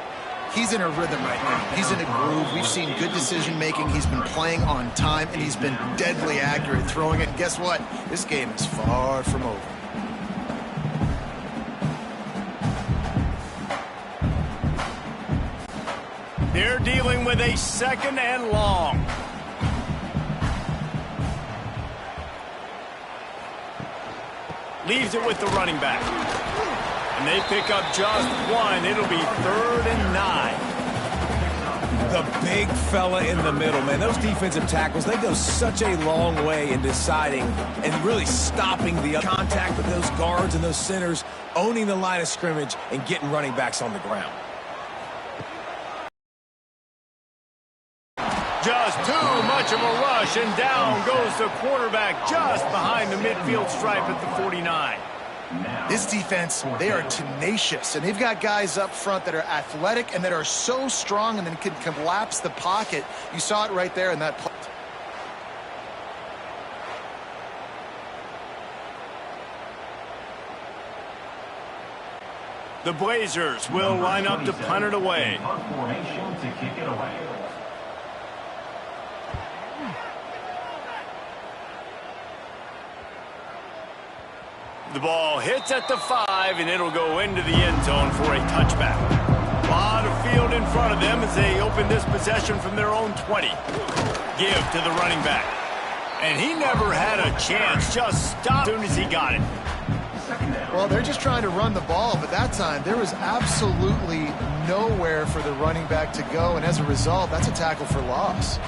Speaker 3: he's in a rhythm right now. He's in a groove. We've seen good decision-making. He's been playing on time, and he's been deadly accurate throwing it. And guess what? This game is far from over.
Speaker 1: They're dealing with a 2nd and long. Leaves it with the running back. And they pick up just 1. It'll be 3rd and 9.
Speaker 2: The big fella in the middle, man. Those defensive tackles, they go such a long way in deciding and really stopping the contact with those guards and those centers, owning the line of scrimmage and getting running backs on the ground.
Speaker 1: Just too much of a rush, and down goes the quarterback just behind the midfield stripe at the 49.
Speaker 3: This defense, they are tenacious, and they've got guys up front that are athletic and that are so strong and then can collapse the pocket. You saw it right there in that play.
Speaker 1: The Blazers will line up to punt it away.
Speaker 4: Punt formation to kick it away.
Speaker 1: The ball hits at the 5, and it'll go into the end zone for a touchback. A lot of field in front of them as they open this possession from their own 20. Give to the running back. And he never had a chance, just stopped as soon as he got it.
Speaker 3: Well, they're just trying to run the ball, but that time there was absolutely nowhere for the running back to go, and as a result, that's a tackle for loss.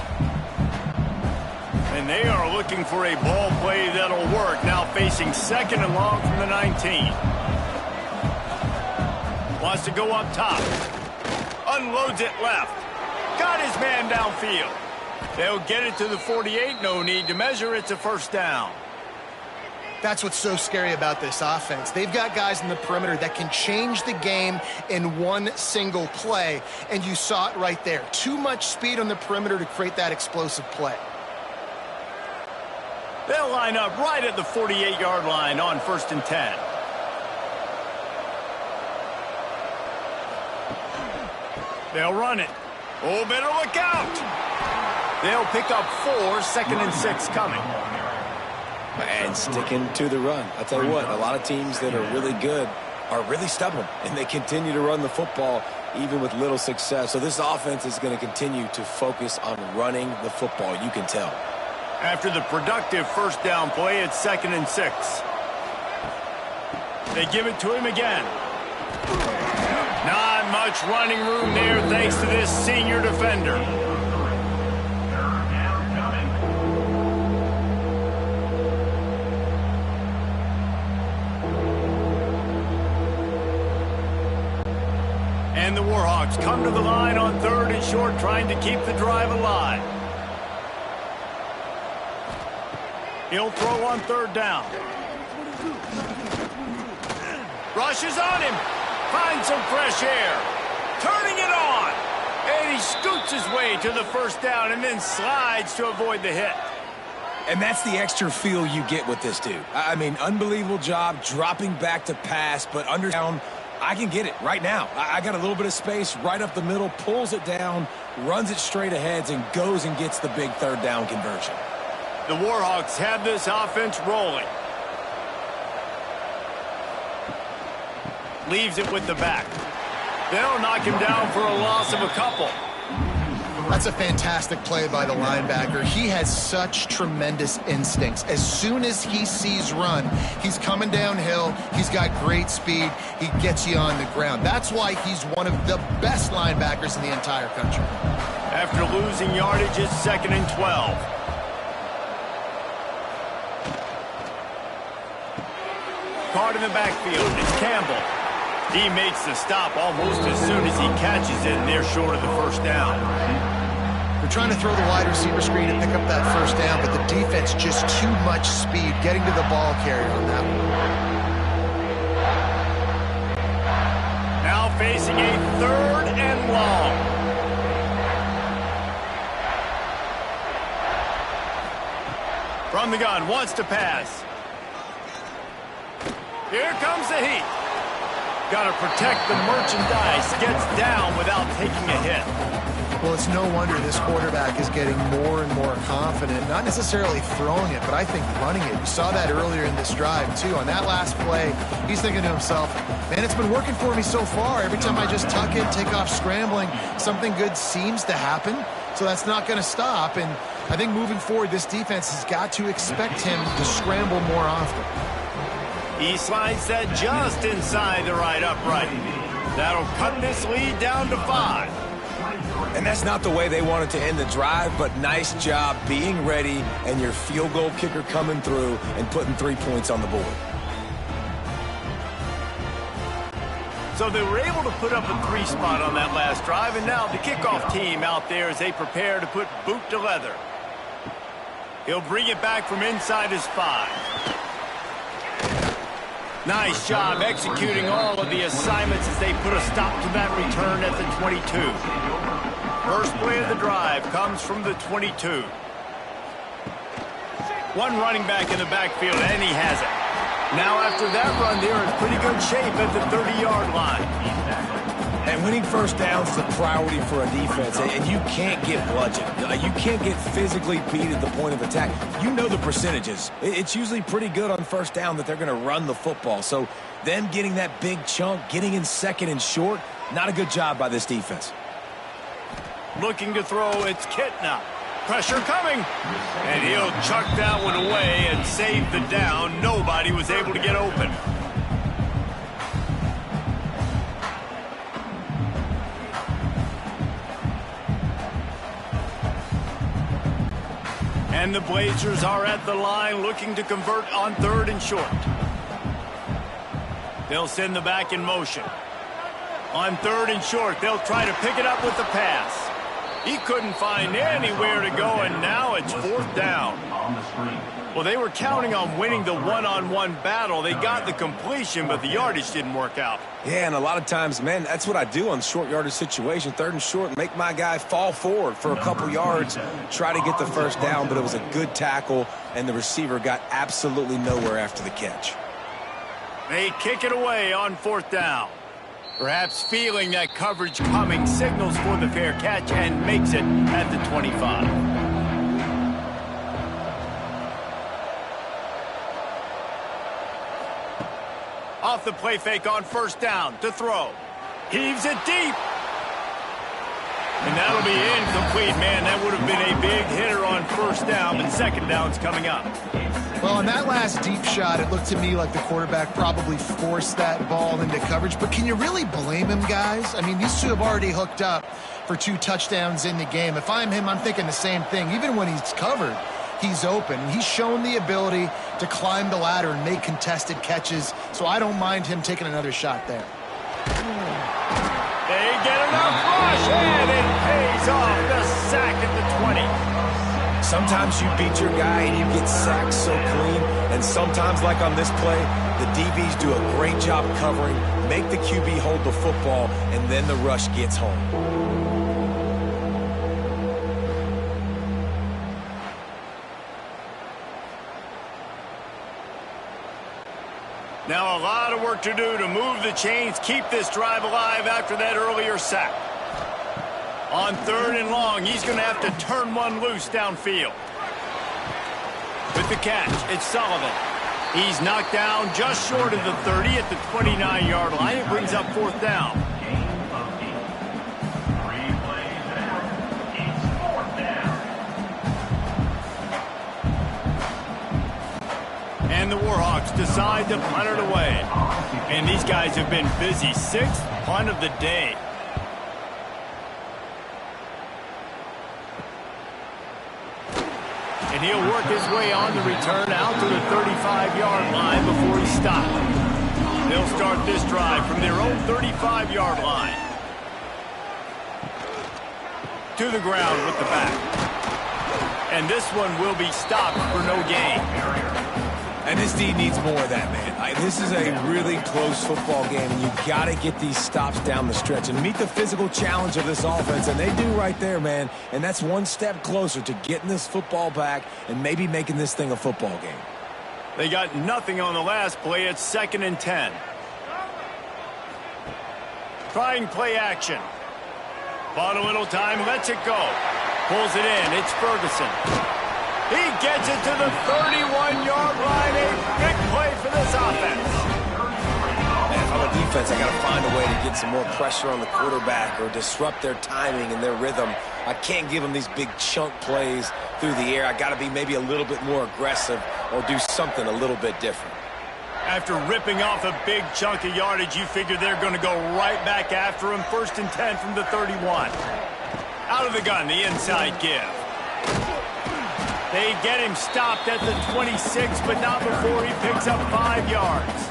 Speaker 1: And they are looking for a ball play that'll work, now facing 2nd and long from the 19. Wants to go up top. Unloads it left. Got his man downfield. They'll get it to the 48, no need to measure, it's a first down.
Speaker 3: That's what's so scary about this offense. They've got guys in the perimeter that can change the game in one single play, and you saw it right there. Too much speed on the perimeter to create that explosive play.
Speaker 1: They'll line up right at the 48-yard line on 1st and 10. They'll run it. Oh, better look out. They'll pick up 4, 2nd and 6 coming.
Speaker 2: And sticking to the run. I'll tell you what, a lot of teams that are really good are really stubborn, and they continue to run the football even with little success. So this offense is going to continue to focus on running the football. You can tell.
Speaker 1: After the productive first down play, it's 2nd and 6. They give it to him again. Not much running room there thanks to this senior defender. And the Warhawks come to the line on 3rd and short, trying to keep the drive alive. He'll throw on 3rd down. Rushes on him. Finds some fresh air. Turning it on. And he scoots his way to the first down and then slides to avoid the hit.
Speaker 2: And that's the extra feel you get with this dude. I mean, unbelievable job dropping back to pass, but under down, I can get it right now. I got a little bit of space right up the middle, pulls it down, runs it straight ahead, and goes and gets the big 3rd down conversion.
Speaker 1: The Warhawks have this offense rolling. Leaves it with the back. They'll knock him down for a loss of a couple.
Speaker 3: That's a fantastic play by the linebacker. He has such tremendous instincts. As soon as he sees run, he's coming downhill. He's got great speed. He gets you on the ground. That's why he's one of the best linebackers in the entire country.
Speaker 1: After losing yardage, it's 2nd and 12. Caught in the backfield. It's Campbell. He makes the stop almost as soon as he catches it, and they're short of the first down.
Speaker 3: They're trying to throw the wide receiver screen and pick up that first down, but the defense just too much speed getting to the ball carrier on that one.
Speaker 1: Now facing a 3rd and long. From the gun, wants to pass. Here comes the heat. Got to protect the merchandise. Gets down without taking a hit.
Speaker 3: Well, it's no wonder this quarterback is getting more and more confident. Not necessarily throwing it, but I think running it. You saw that earlier in this drive, too. On that last play, he's thinking to himself, man, it's been working for me so far. Every time I just tuck it, take off scrambling, something good seems to happen. So that's not going to stop. And I think moving forward, this defense has got to expect him to scramble more often.
Speaker 1: He slides that just inside the right upright. That'll cut this lead down to 5.
Speaker 2: And that's not the way they wanted to end the drive, but nice job being ready and your field goal kicker coming through and putting 3 points on the board.
Speaker 1: So they were able to put up a 3 spot on that last drive, and now the kickoff team out there as they prepare to put boot to leather. He'll bring it back from inside his 5. Nice job executing all of the assignments as they put a stop to that return at the 22. First play of the drive comes from the 22. One running back in the backfield, and he has it. Now after that run, they're in pretty good shape at the 30-yard line.
Speaker 2: And winning first downs is a priority for a defense, and you can't get bludgeoned. You can't get physically beat at the point of attack. You know the percentages. It's usually pretty good on first down that they're going to run the football. So them getting that big chunk, getting in second and short, not a good job by this defense.
Speaker 1: Looking to throw, it's Kitna. Pressure coming. And he'll chuck that one away and save the down. Nobody was able to get open. And the Blazers are at the line looking to convert on 3rd and short. They'll send the back in motion. On 3rd and short, they'll try to pick it up with the pass. He couldn't find anywhere to go, and now it's 4th down. Well, they were counting on winning the one-on-one battle. They got the completion, but the yardage didn't work out.
Speaker 2: Yeah, and a lot of times, man, that's what I do on short yardage situation. 3rd and short, make my guy fall forward for a couple yards, try to get the first down, but it was a good tackle, and the receiver got absolutely nowhere after the catch.
Speaker 1: They kick it away on 4th down. Perhaps feeling that coverage coming, signals for the fair catch and makes it at the 25. Off the play fake on 1st down to throw. Heaves it deep. And that'll be incomplete, man. That would have been a big hitter on 1st down, but 2nd down's coming up.
Speaker 3: Well, on that last deep shot, it looked to me like the quarterback probably forced that ball into coverage. But can you really blame him, guys? I mean, these two have already hooked up for 2 touchdowns in the game. If I'm him, I'm thinking the same thing. Even when he's covered, he's open. He's shown the ability to climb the ladder and make contested catches. So I don't mind him taking another shot there.
Speaker 1: They get enough rush, and it pays off. The sack at the 20.
Speaker 2: Sometimes you beat your guy and you get sacked so clean, and sometimes, like on this play, the DBs do a great job covering, make the QB hold the football, and then the rush gets home.
Speaker 1: Now a lot of work to do to move the chains, keep this drive alive after that earlier sack. On 3rd and long, he's going to have to turn one loose downfield. With the catch, it's Sullivan. He's knocked down just short of the 30 at the 29-yard line. It brings up 4th down. And the Warhawks decide to punt it away. And these guys have been busy. 6th punt of the day. And he'll work his way on the return out to the 35-yard line before he's stopped. They'll start this drive from their own 35-yard line. To the ground with the back. And this one will be stopped for no gain.
Speaker 2: And this D needs more of that, man. This is a really close football game, and you got to get these stops down the stretch and meet the physical challenge of this offense, and they do right there, man. And that's one step closer to getting this football back and maybe making this thing a football game.
Speaker 1: They got nothing on the last play. It's 2nd and 10. Trying play action. Bought a little time, lets it go. Pulls it in. It's Ferguson. He gets it to the 31-yard line. A big play for this offense.
Speaker 2: Man, if I'm a defense, I got to find a way to get some more pressure on the quarterback or disrupt their timing and their rhythm. I can't give them these big chunk plays through the air. I got to be maybe a little bit more aggressive or do something a little bit different.
Speaker 1: After ripping off a big chunk of yardage, you figure they're going to go right back after him. 1st and 10 from the 31. Out of the gun, the inside give. They get him stopped at the 26, but not before he picks up 5 yards.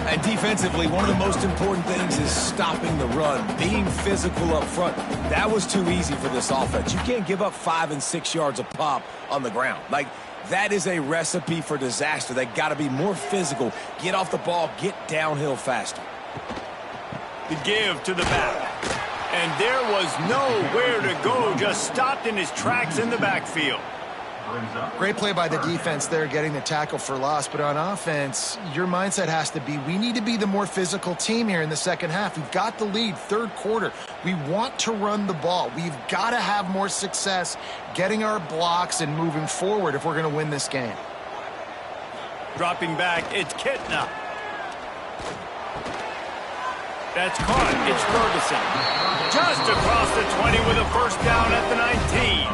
Speaker 2: And defensively, one of the most important things is stopping the run, being physical up front. That was too easy for this offense. You can't give up 5 and 6 yards a pop on the ground. Like, that is a recipe for disaster. They got to be more physical, get off the ball, get downhill faster.
Speaker 1: The give to the back. And there was nowhere to go, just stopped in his tracks in the backfield.
Speaker 3: Great play by the defense there, getting the tackle for loss. But on offense, your mindset has to be, we need to be the more physical team here in the second half. We've got the lead, third quarter. We want to run the ball. We've got to have more success getting our blocks and moving forward if we're going to win this game.
Speaker 1: Dropping back, it's Kitna. That's caught. It's Ferguson. Just across the 20 with a first down at the 19.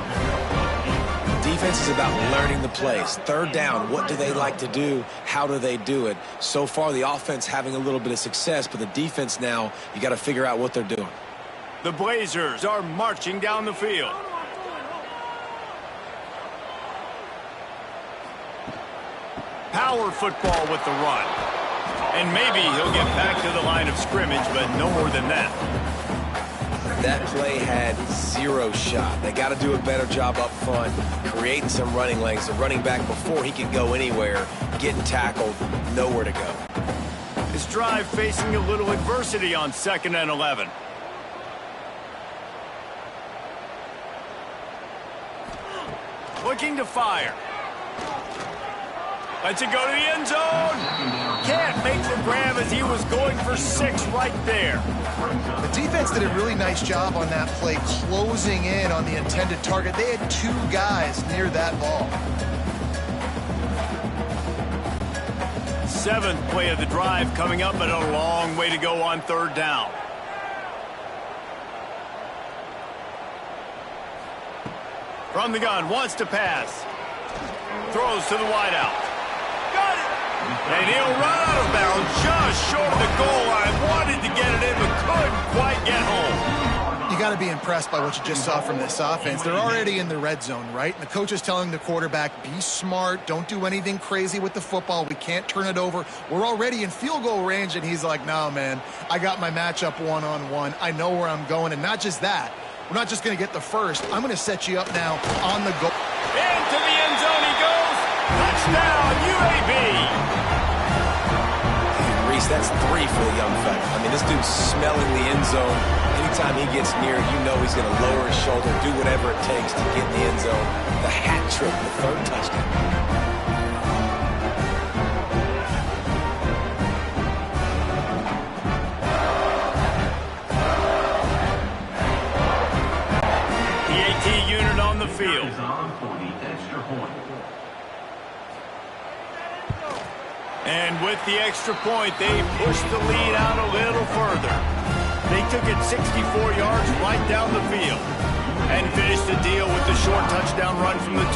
Speaker 2: Defense is about learning the plays. Third down, what do they like to do? How do they do it? So far, the offense having a little bit of success, but the defense now, you got to figure out what they're doing.
Speaker 1: The Blazers are marching down the field. Power football with the run. And maybe he'll get back to the line of scrimmage, but no more than that.
Speaker 2: That play had zero shot. They got to do a better job up front, creating some running lanes. The running back, before he can go anywhere, getting tackled, nowhere to go.
Speaker 1: His drive facing a little adversity on 2nd and 11. Looking to fire. Lets it go to the end zone. Can't make the grab as he was going for 6 right there.
Speaker 3: The defense did a really nice job on that play, closing in on the intended target. They had 2 guys near that ball.
Speaker 1: 7th play of the drive coming up, but a long way to go on 3rd down. From the gun, wants to pass. Throws to the wideout. Got it! And he'll run out of bounds just short of the goal line. Wanted to get it in, but couldn't quite get home.
Speaker 3: You got to be impressed by what you just saw from this offense. They're already in the red zone, right? And the coach is telling the quarterback, be smart, don't do anything crazy with the football. We can't turn it over. We're already in field goal range, and he's like, no, man, I got my matchup one-on-one. I know where I'm going, and not just that. We're not just going to get the first. I'm going to set you up now on the goal.
Speaker 1: Into the end zone he goes. Touchdown, UAB.
Speaker 2: Reese, that's 3 for the young fella. I mean, this dude's smelling the end zone. Anytime he gets near, you know he's going to lower his shoulder, do whatever it takes to get in the end zone. The hat trick, the 3rd touchdown.
Speaker 1: Unit on the field. And with the extra point, they pushed the lead out a little further. They took it 64 yards right down the field and finished the deal with the short touchdown run from the 2.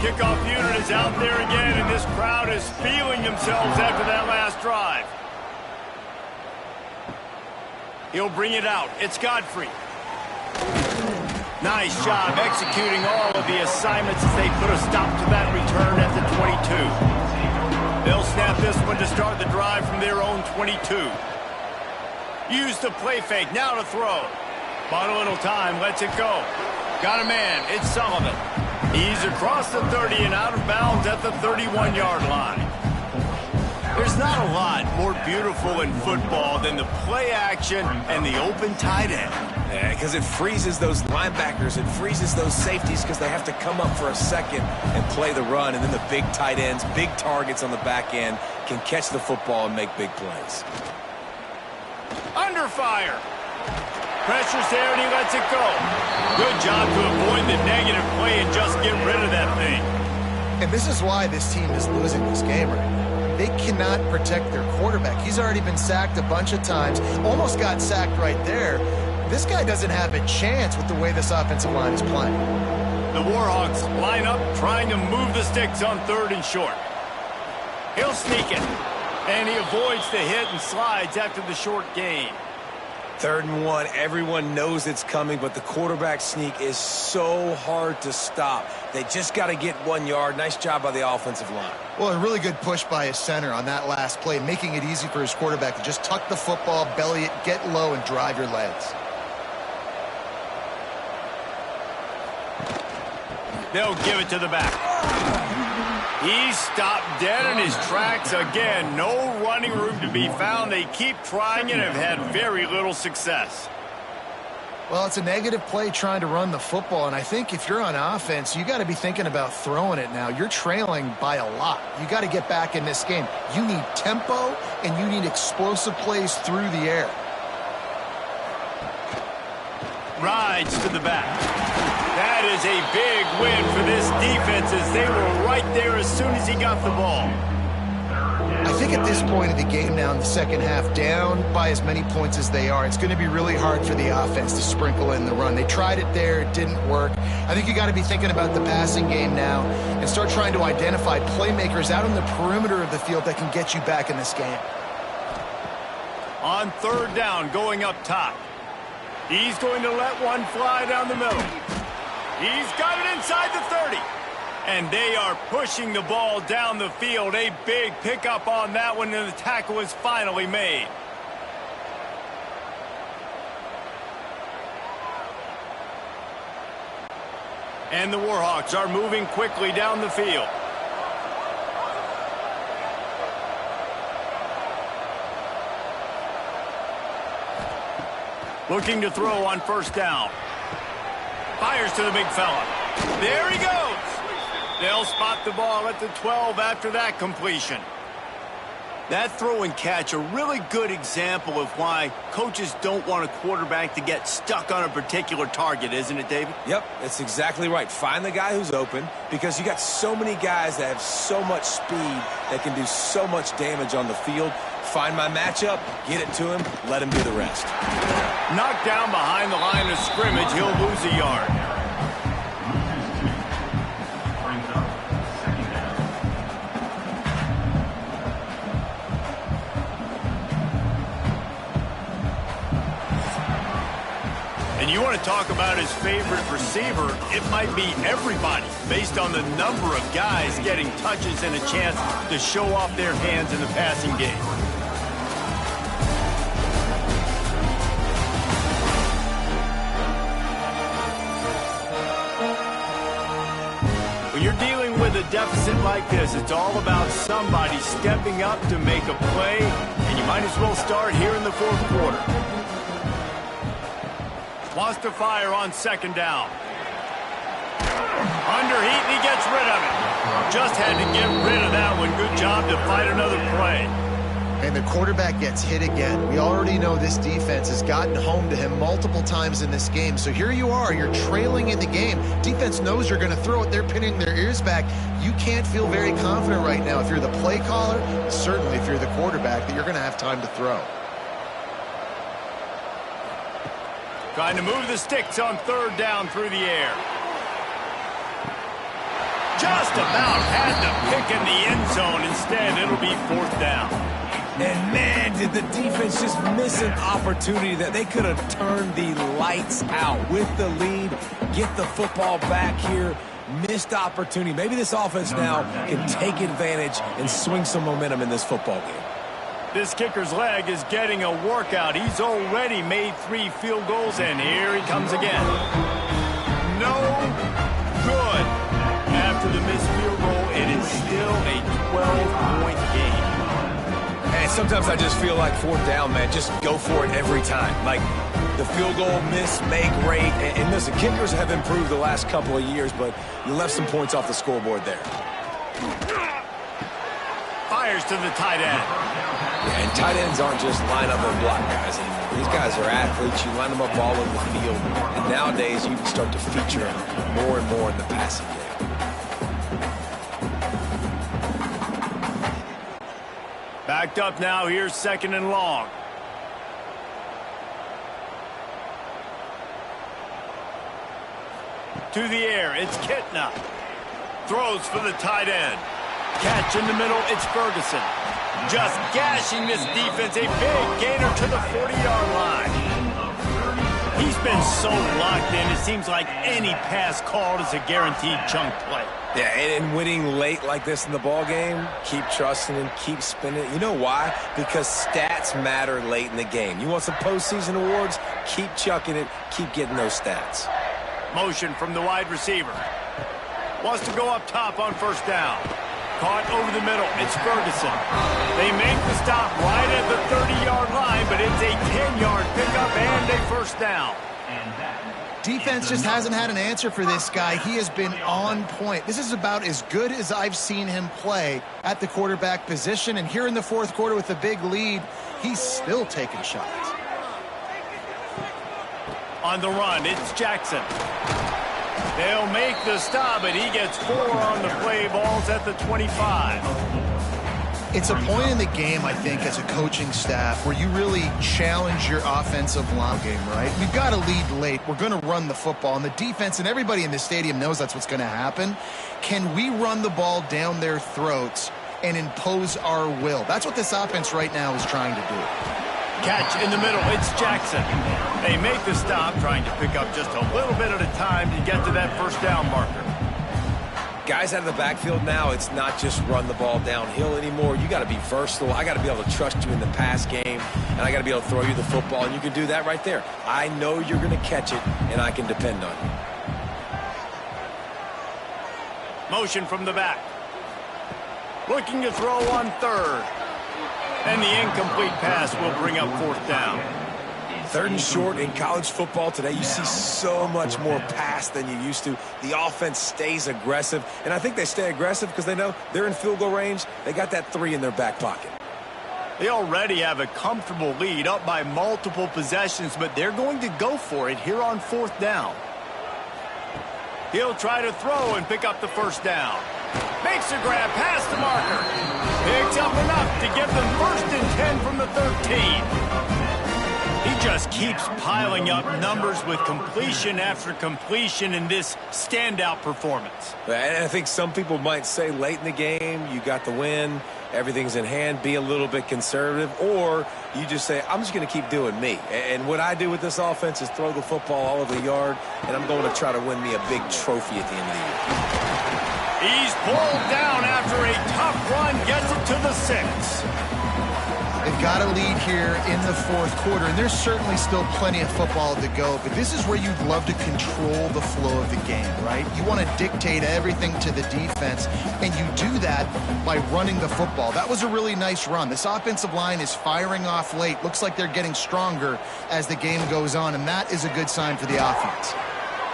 Speaker 1: Kickoff unit is out there again, and this crowd is feeling themselves after that last drive. He'll bring it out. It's Godfrey. Nice job executing all of the assignments as they put a stop to that return at the 22. They'll snap this one to start the drive from their own 22. Use the play fake. Now to throw. Bought a little time. Lets it go. Got a man. It's Sullivan. He's across the 30 and out of bounds at the 31-yard line. There's not a lot more beautiful in football than the play action and the open tight end.
Speaker 2: Yeah, because it freezes those linebackers. It freezes those safeties because they have to come up for a second and play the run. And then the big tight ends, big targets on the back end, can catch the football and make big plays.
Speaker 1: Under fire. Pressure's there and he lets it go. Good job to avoid the negative play and just get rid of that thing.
Speaker 3: And this is why this team is losing this game right now. They cannot protect their quarterback. He's already been sacked a bunch of times. Almost got sacked right there. This guy doesn't have a chance with the way this offensive line is playing.
Speaker 1: The Warhawks line up trying to move the sticks on 3rd and short. He'll sneak it. And he avoids the hit and slides after the short gain.
Speaker 2: 3rd and 1, everyone knows it's coming, but the quarterback sneak is so hard to stop. They just got to get 1 yard. Nice job by the offensive line.
Speaker 3: Well, a really good push by his center on that last play, making it easy for his quarterback to just tuck the football, belly it, get low, and drive your legs.
Speaker 1: They'll give it to the back. He stopped dead in his tracks again. No running room to be found. They keep trying and have had very little success.
Speaker 3: Well, it's a negative play trying to run the football, and I think if you're on offense, you got to be thinking about throwing it now. You're trailing by a lot. You got to get back in this game. You need tempo, and you need explosive plays through the air.
Speaker 1: Rides to the back. That is a big win for this defense as they were right there as soon as he got the ball.
Speaker 3: I think at this point of the game now in the second half, down by as many points as they are, it's going to be really hard for the offense to sprinkle in the run. They tried it there. It didn't work. I think you got to be thinking about the passing game now and start trying to identify playmakers out on the perimeter of the field that can get you back in this game.
Speaker 1: On third down, going up top. He's going to let one fly down the middle. He's got it inside the 30. And they are pushing the ball down the field. A big pickup on that one, and the tackle is finally made. And the Warhawks are moving quickly down the field. Looking to throw on first down. Fires to the big fella. There he goes. They'll spot the ball at the 12 after that completion. That throw and catch, a really good example of why coaches don't want a quarterback to get stuck on a particular target, isn't it, David?
Speaker 2: Yep, that's exactly right. Find the guy who's open, because you got so many guys that have so much speed that can do so much damage on the field. Find my matchup, get it to him, let him do the rest.
Speaker 1: Knocked down behind the line of scrimmage, he'll lose a yard. And you want to talk about his favorite receiver, it might be everybody, based on the number of guys getting touches and a chance to show off their hands in the passing game. When you're dealing with a deficit like this, it's all about somebody stepping up to make a play, and you might as well start here in the fourth quarter. Wants to fire on second down. Under heat, and he gets rid of it. Just had to get rid of that one. Good job to fight another play.
Speaker 3: And the quarterback gets hit again. We already know this defense has gotten home to him multiple times in this game. So here you are, you're trailing in the game. Defense knows you're going to throw it. They're pinning their ears back. You can't feel very confident right now if you're the play caller, certainly if you're the quarterback, that you're going to have time to throw.
Speaker 1: Trying to move the sticks on third down through the air. Just about had the pick in the end zone. Instead, it'll be fourth down.
Speaker 2: And man, did the defense just miss an opportunity that they could have turned the lights out with the lead, get the football back here. Missed opportunity. Maybe this offense now can take advantage and swing some momentum in this football game.
Speaker 1: This kicker's leg is getting a workout. He's already made 3 field goals, and here he comes again. No good. After the missed field goal, it is still a 12-point game.
Speaker 2: And sometimes I just feel like fourth down, man, just go for it every time. Like the field goal miss, make rate. And listen, kickers have improved the last couple of years, but you left some points off the scoreboard there.
Speaker 1: Fires to the tight end.
Speaker 2: Yeah, and tight ends aren't just line up and block guys anymore. These guys are athletes. You line them up all over the field. And nowadays, you can start to feature them more and more in the passing game.
Speaker 1: Backed up now. Here's second and long. To the air. It's Kitna. Throws for the tight end. Catch in the middle. It's Ferguson. Just gashing this defense. A big gainer to the 40-yard line. He's been so locked in, it seems like any pass called is a guaranteed chunk play.
Speaker 2: Yeah, and winning late like this in the ball game, keep trusting him, keep spinning. You know why? Because stats matter late in the game. You want some postseason awards? Keep chucking it, keep getting those stats.
Speaker 1: Motion from the wide receiver. Wants to go up top on first down. Caught over the middle. It's Ferguson. They make the stop right at the 30-yard line, but it's a 10-yard pickup and a first down.
Speaker 3: Defense just hasn't had an answer for this guy. He has been on point. This is about as good as I've seen him play at the quarterback position. And here in the fourth quarter with a big lead, he's still taking shots.
Speaker 1: On the run, it's Jackson. They'll make the stop, and he gets 4 on the play. Balls at the 25.
Speaker 3: It's a point in the game, I think, as a coaching staff where you really challenge your offensive line game, right? We've got to lead late. We're going to run the football, and the defense and everybody in the stadium knows that's what's going to happen. Can we run the ball down their throats and impose our will? That's what this offense right now is trying to do.
Speaker 1: Catch in the middle, it's Jackson. They make the stop, trying to pick up just a little bit at a time to get to that first down marker.
Speaker 2: Guys out of the backfield now, it's not just run the ball downhill anymore. You got to be versatile. I got to be able to trust you in the pass game, and I got to be able to throw you the football, and you can do that right there. I know you're going to catch it, and I can depend on you.
Speaker 1: Motion from the back. Looking to throw on third. And the incomplete pass will bring up fourth down.
Speaker 2: Third and short in college football today, you see so much more pass than you used to. The offense stays aggressive, and I think they stay aggressive because they know they're in field goal range. They got that 3 in their back pocket.
Speaker 1: They already have a comfortable lead, up by multiple possessions, but they're going to go for it here on fourth down. He'll try to throw and pick up the first down. Makes a grab past the marker. Picks up enough to give them 1st and 10 from the 13. He just keeps piling up numbers with completion after completion in this standout performance.
Speaker 2: And I think some people might say late in the game, you got the win, everything's in hand, be a little bit conservative, or you just say, I'm just going to keep doing me. And what I do with this offense is throw the football all over the yard, and I'm going to try to win me a big trophy at the end of the year.
Speaker 1: He's pulled down after a tough run, gets it to the 6.
Speaker 3: They've got a lead here in the fourth quarter, and there's certainly still plenty of football to go, but this is where you'd love to control the flow of the game, right? You want to dictate everything to the defense, and you do that by running the football. That was a really nice run. This offensive line is firing off late. Looks like they're getting stronger as the game goes on, and that is a good sign for the offense.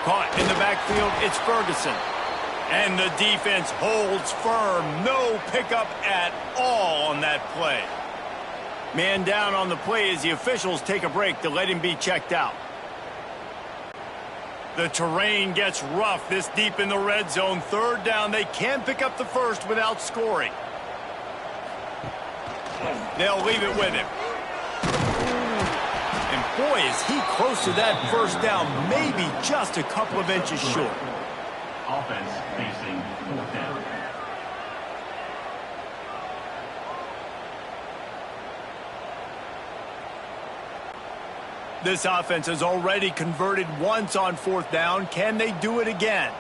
Speaker 1: Caught in the backfield, it's Ferguson. And the defense holds firm. No pickup at all on that play. Man down on the play as the officials take a break to let him be checked out. The terrain gets rough this deep in the red zone. Third down, they can't pick up the first without scoring. They'll leave it with him. And boy, is he close to that first down, maybe just a couple of inches short.
Speaker 4: Offense facing fourth down.
Speaker 1: This offense has already converted once on fourth down. Can they do it again?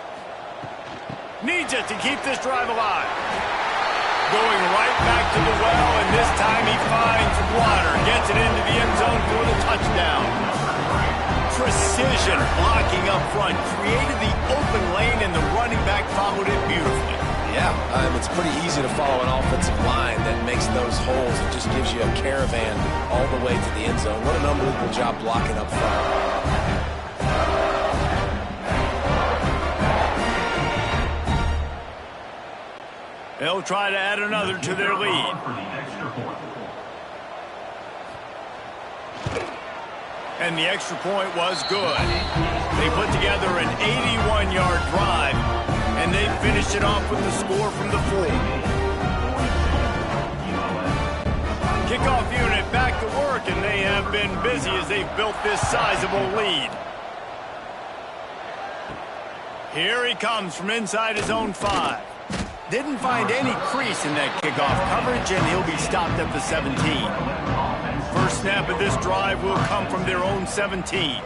Speaker 1: Needs it to keep this drive alive. Going right back to the well, and this time he finds water. Gets it into the end zone for the touchdown. Precision blocking up front. Created the open lane, and the running back followed it beautifully.
Speaker 2: Yeah, it's pretty easy to follow an offensive line that makes those holes. It just gives you a caravan all the way to the end zone. What an unbelievable job blocking up front.
Speaker 1: They'll try to add another to their lead. And the extra point was good. They put together an 81-yard drive, and they finished it off with the score from the 4. Kickoff unit back to work, and they have been busy as they've built this sizable lead. Here he comes from inside his own 5. Didn't find any crease in that kickoff coverage, and he'll be stopped at the 17. First snap of this drive will come from their own 17.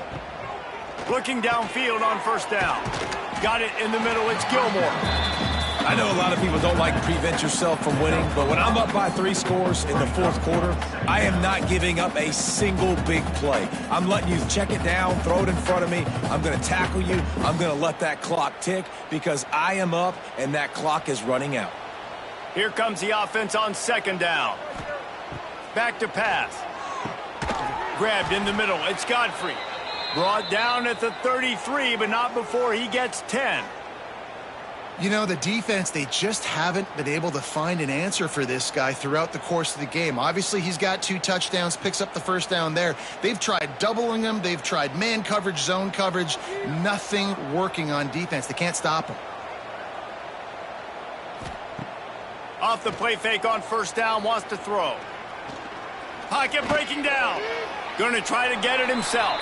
Speaker 1: Looking downfield on first down. Got it in the middle, it's Gilmore.
Speaker 2: I know a lot of people don't like to prevent yourself from winning, but when I'm up by 3 scores in the fourth quarter, I am not giving up a single big play. I'm letting you check it down, throw it in front of me. I'm going to tackle you. I'm going to let that clock tick because I am up and that clock is running out.
Speaker 1: Here comes the offense on second down. Back to pass. Grabbed in the middle, it's Godfrey. Brought down at the 33, but not before he gets 10.
Speaker 3: You know, the defense, they just haven't been able to find an answer for this guy throughout the course of the game. Obviously, he's got 2 touchdowns, picks up the first down there. They've tried doubling him. They've tried man coverage, zone coverage. Nothing working on defense. They can't stop him.
Speaker 1: Off the play fake on first down, wants to throw. Pocket breaking down. Going to try to get it himself.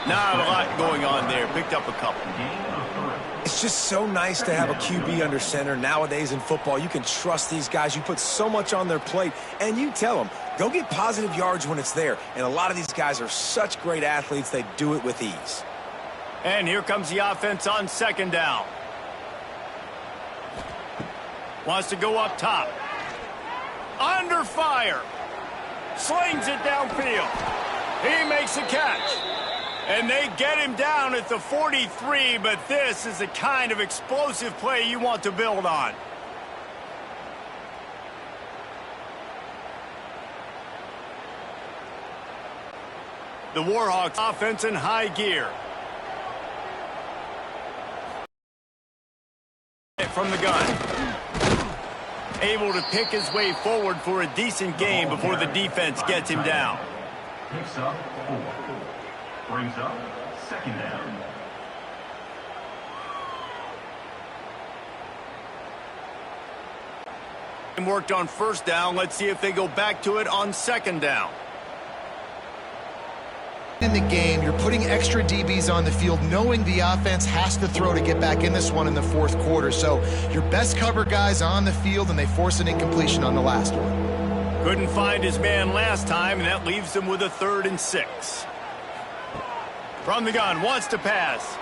Speaker 1: Not a lot going on there. Picked up a couple.
Speaker 2: It's just so nice to have a QB under center. Nowadays in football, you can trust these guys. You put so much on their plate, and you tell them, go get positive yards when it's there. And a lot of these guys are such great athletes, they do it with ease.
Speaker 1: And here comes the offense on second down. Wants to go up top. Under fire. Slings it downfield. He makes a catch. And they get him down at the 43, but this is the kind of explosive play you want to build on. The Warhawks offense in high gear. From the gun. Able to pick his way forward for a decent game before the defense gets him down.
Speaker 4: Picks up 4. Brings up second down.
Speaker 1: And worked on first down. Let's see if they go back to it on second down.
Speaker 3: In the game, you're putting extra DBs on the field, knowing the offense has to throw to get back in this one in the fourth quarter. So your best cover guys on the field, and they force an incompletion on the last one.
Speaker 1: Couldn't find his man last time, and that leaves him with a 3rd and 6. From the gun, wants to pass.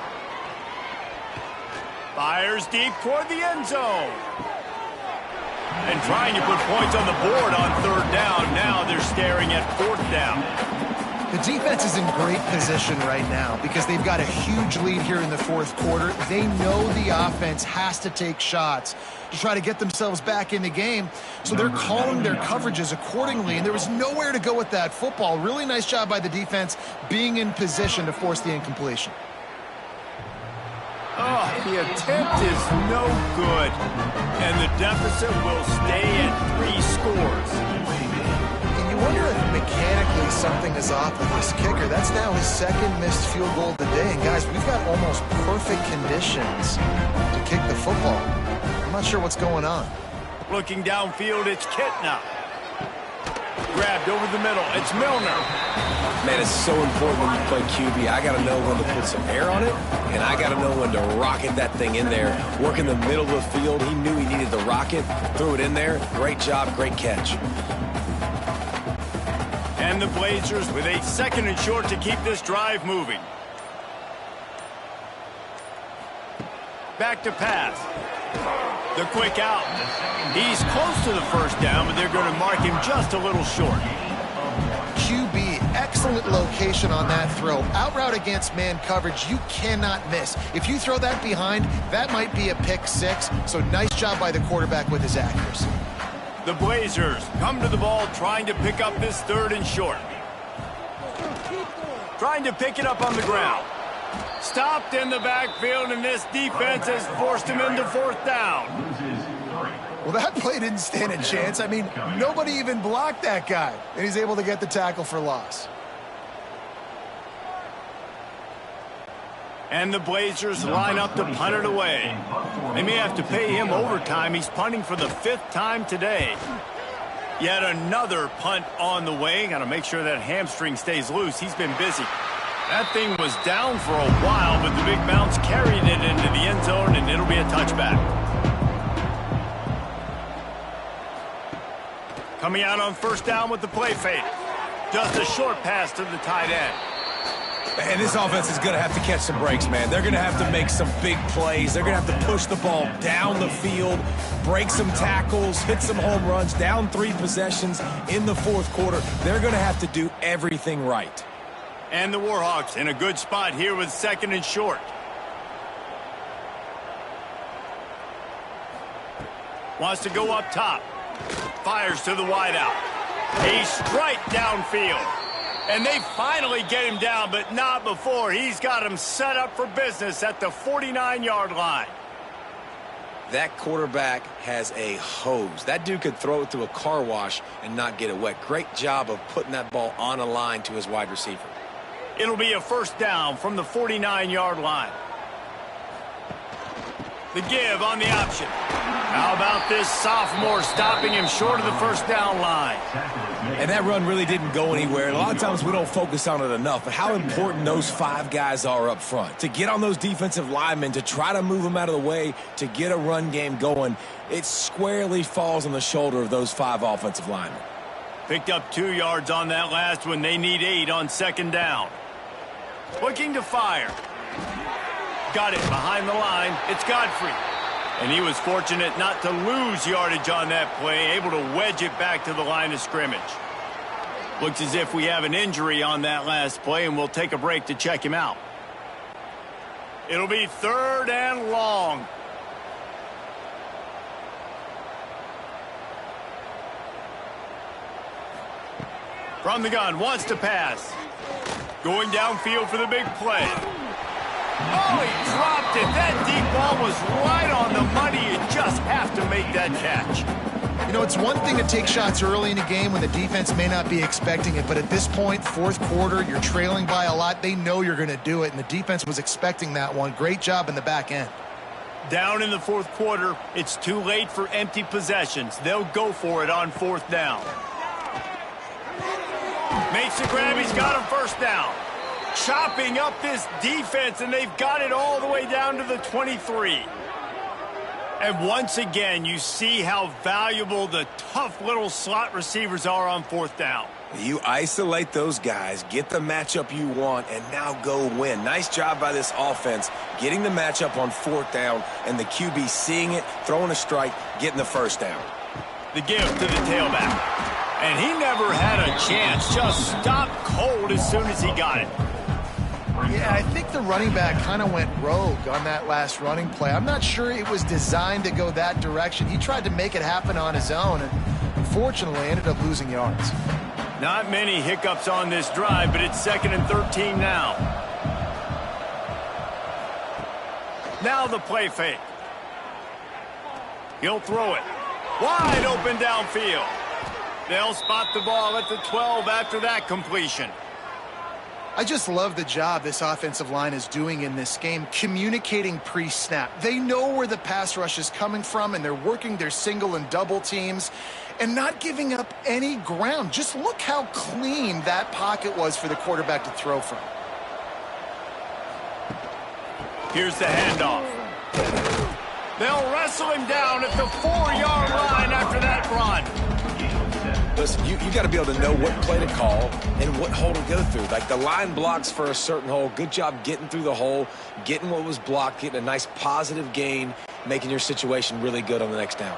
Speaker 1: Fires deep toward the end zone. And trying to put points on the board on 3rd down. Now they're staring at 4th down.
Speaker 3: The defense is in great position right now because they've got a huge lead here in the fourth quarter. They know the offense has to take shots to try to get themselves back in the game. So they're calling their coverages accordingly, and there was nowhere to go with that football. Really nice job by the defense being in position to force the incompletion.
Speaker 1: Oh, the attempt is no good. And the deficit will stay at 3 scores.
Speaker 3: You wonder if mechanically something is off with this kicker. That's now his 2nd missed field goal of the day. And guys, we've got almost perfect conditions to kick the football. I'm not sure what's going on.
Speaker 1: Looking downfield, it's Kitna. Grabbed over the middle. It's Milner.
Speaker 2: Man, it's so important when you play QB. I got to know when to put some air on it, and I got to know when to rocket that thing in there. Work in the middle of the field. He knew he needed the rocket. Threw it in there. Great job. Great catch.
Speaker 1: And the Blazers with a 2nd and short to keep this drive moving. Back to pass. The quick out. He's close to the first down, but they're going to mark him just a little short.
Speaker 3: QB, excellent location on that throw. Out route against man coverage, you cannot miss. If you throw that behind, that might be a pick 6. So nice job by the quarterback with his accuracy.
Speaker 1: The Blazers come to the ball trying to pick up this 3rd and short. Trying to pick it up on the ground. Stopped in the backfield, and this defense has forced him into 4th down.
Speaker 3: Well, that play didn't stand a chance. I mean, nobody even blocked that guy, and he's able to get the tackle for loss.
Speaker 1: And the Blazers line up to punt it away. They may have to pay him overtime. He's punting for the 5th time today. Yet another punt on the way. Got to make sure that hamstring stays loose. He's been busy. That thing was down for a while, but the big bounce carried it into the end zone, and it'll be a touchback. Coming out on first down with the play fake. Just a short pass to the tight end.
Speaker 2: And this offense is going to have to catch some breaks, man. They're going to have to make some big plays. They're going to have to push the ball down the field, break some tackles, hit some home runs, down 3 possessions in the fourth quarter. They're going to have to do everything right.
Speaker 1: And the Warhawks in a good spot here with 2nd and short. Wants to go up top. Fires to the wideout. A strike downfield. And they finally get him down, but not before. He's got him set up for business at the 49-yard line.
Speaker 2: That quarterback has a hose. That dude could throw it through a car wash and not get it wet. Great job of putting that ball on a line to his wide receiver.
Speaker 1: It'll be a first down from the 49-yard line. The give on the option. How about this sophomore stopping him short of the first down line?
Speaker 2: And that run really didn't go anywhere. And a lot of times we don't focus on it enough, but how important those 5 guys are up front. To get on those defensive linemen, to try to move them out of the way, to get a run game going, it squarely falls on the shoulder of those 5 offensive linemen.
Speaker 1: Picked up 2 yards on that last one. They need 8 on second down. Looking to fire. Got it behind the line. It's Godfrey. And he was fortunate not to lose yardage on that play, able to wedge it back to the line of scrimmage. Looks as if we have an injury on that last play, and we'll take a break to check him out. It'll be 3rd and long. From the gun, wants to pass. Going downfield for the big play. Oh, he dropped it. That deep ball was right on the money. You just have to make that catch.
Speaker 3: You know, it's one thing to take shots early in a game when the defense may not be expecting it, but at this point, 4th quarter, you're trailing by a lot. They know you're going to do it, and the defense was expecting that one. Great job in the back end.
Speaker 1: Down in the 4th quarter, it's too late for empty possessions. They'll go for it on 4th down. Makes the grab. He's got him first down. Chopping up this defense, and they've got it all the way down to the 23. And once again, you see how valuable the tough little slot receivers are on 4th down.
Speaker 2: You isolate those guys, get the matchup you want, and now go win. Nice job by this offense, getting the matchup on 4th down, and the QB seeing it, throwing a strike, getting the first down.
Speaker 1: The give to the tailback. And he never had a chance, just stopped cold as soon as he got it.
Speaker 3: Yeah, I think the running back kind of went rogue on that last running play. I'm not sure it was designed to go that direction. He tried to make it happen on his own, and unfortunately ended up losing yards.
Speaker 1: Not many hiccups on this drive, but it's 2nd and 13 now. Now the play fake. He'll throw it. Wide open downfield. They'll spot the ball at the 12 after that completion.
Speaker 3: I just love the job this offensive line is doing in this game, communicating pre-snap. They know where the pass rush is coming from, and they're working their single and double teams and not giving up any ground. Just look how clean that pocket was for the quarterback to throw from.
Speaker 1: Here's the handoff. They'll wrestle him down at the 4-yard line after that run.
Speaker 2: Listen, you got to be able to know what play to call and what hole to go through. Like the line blocks for a certain hole. Good job getting through the hole, getting what was blocked, getting a nice positive gain, making your situation really good on the next down.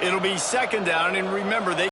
Speaker 1: It'll be 2nd down, and remember, they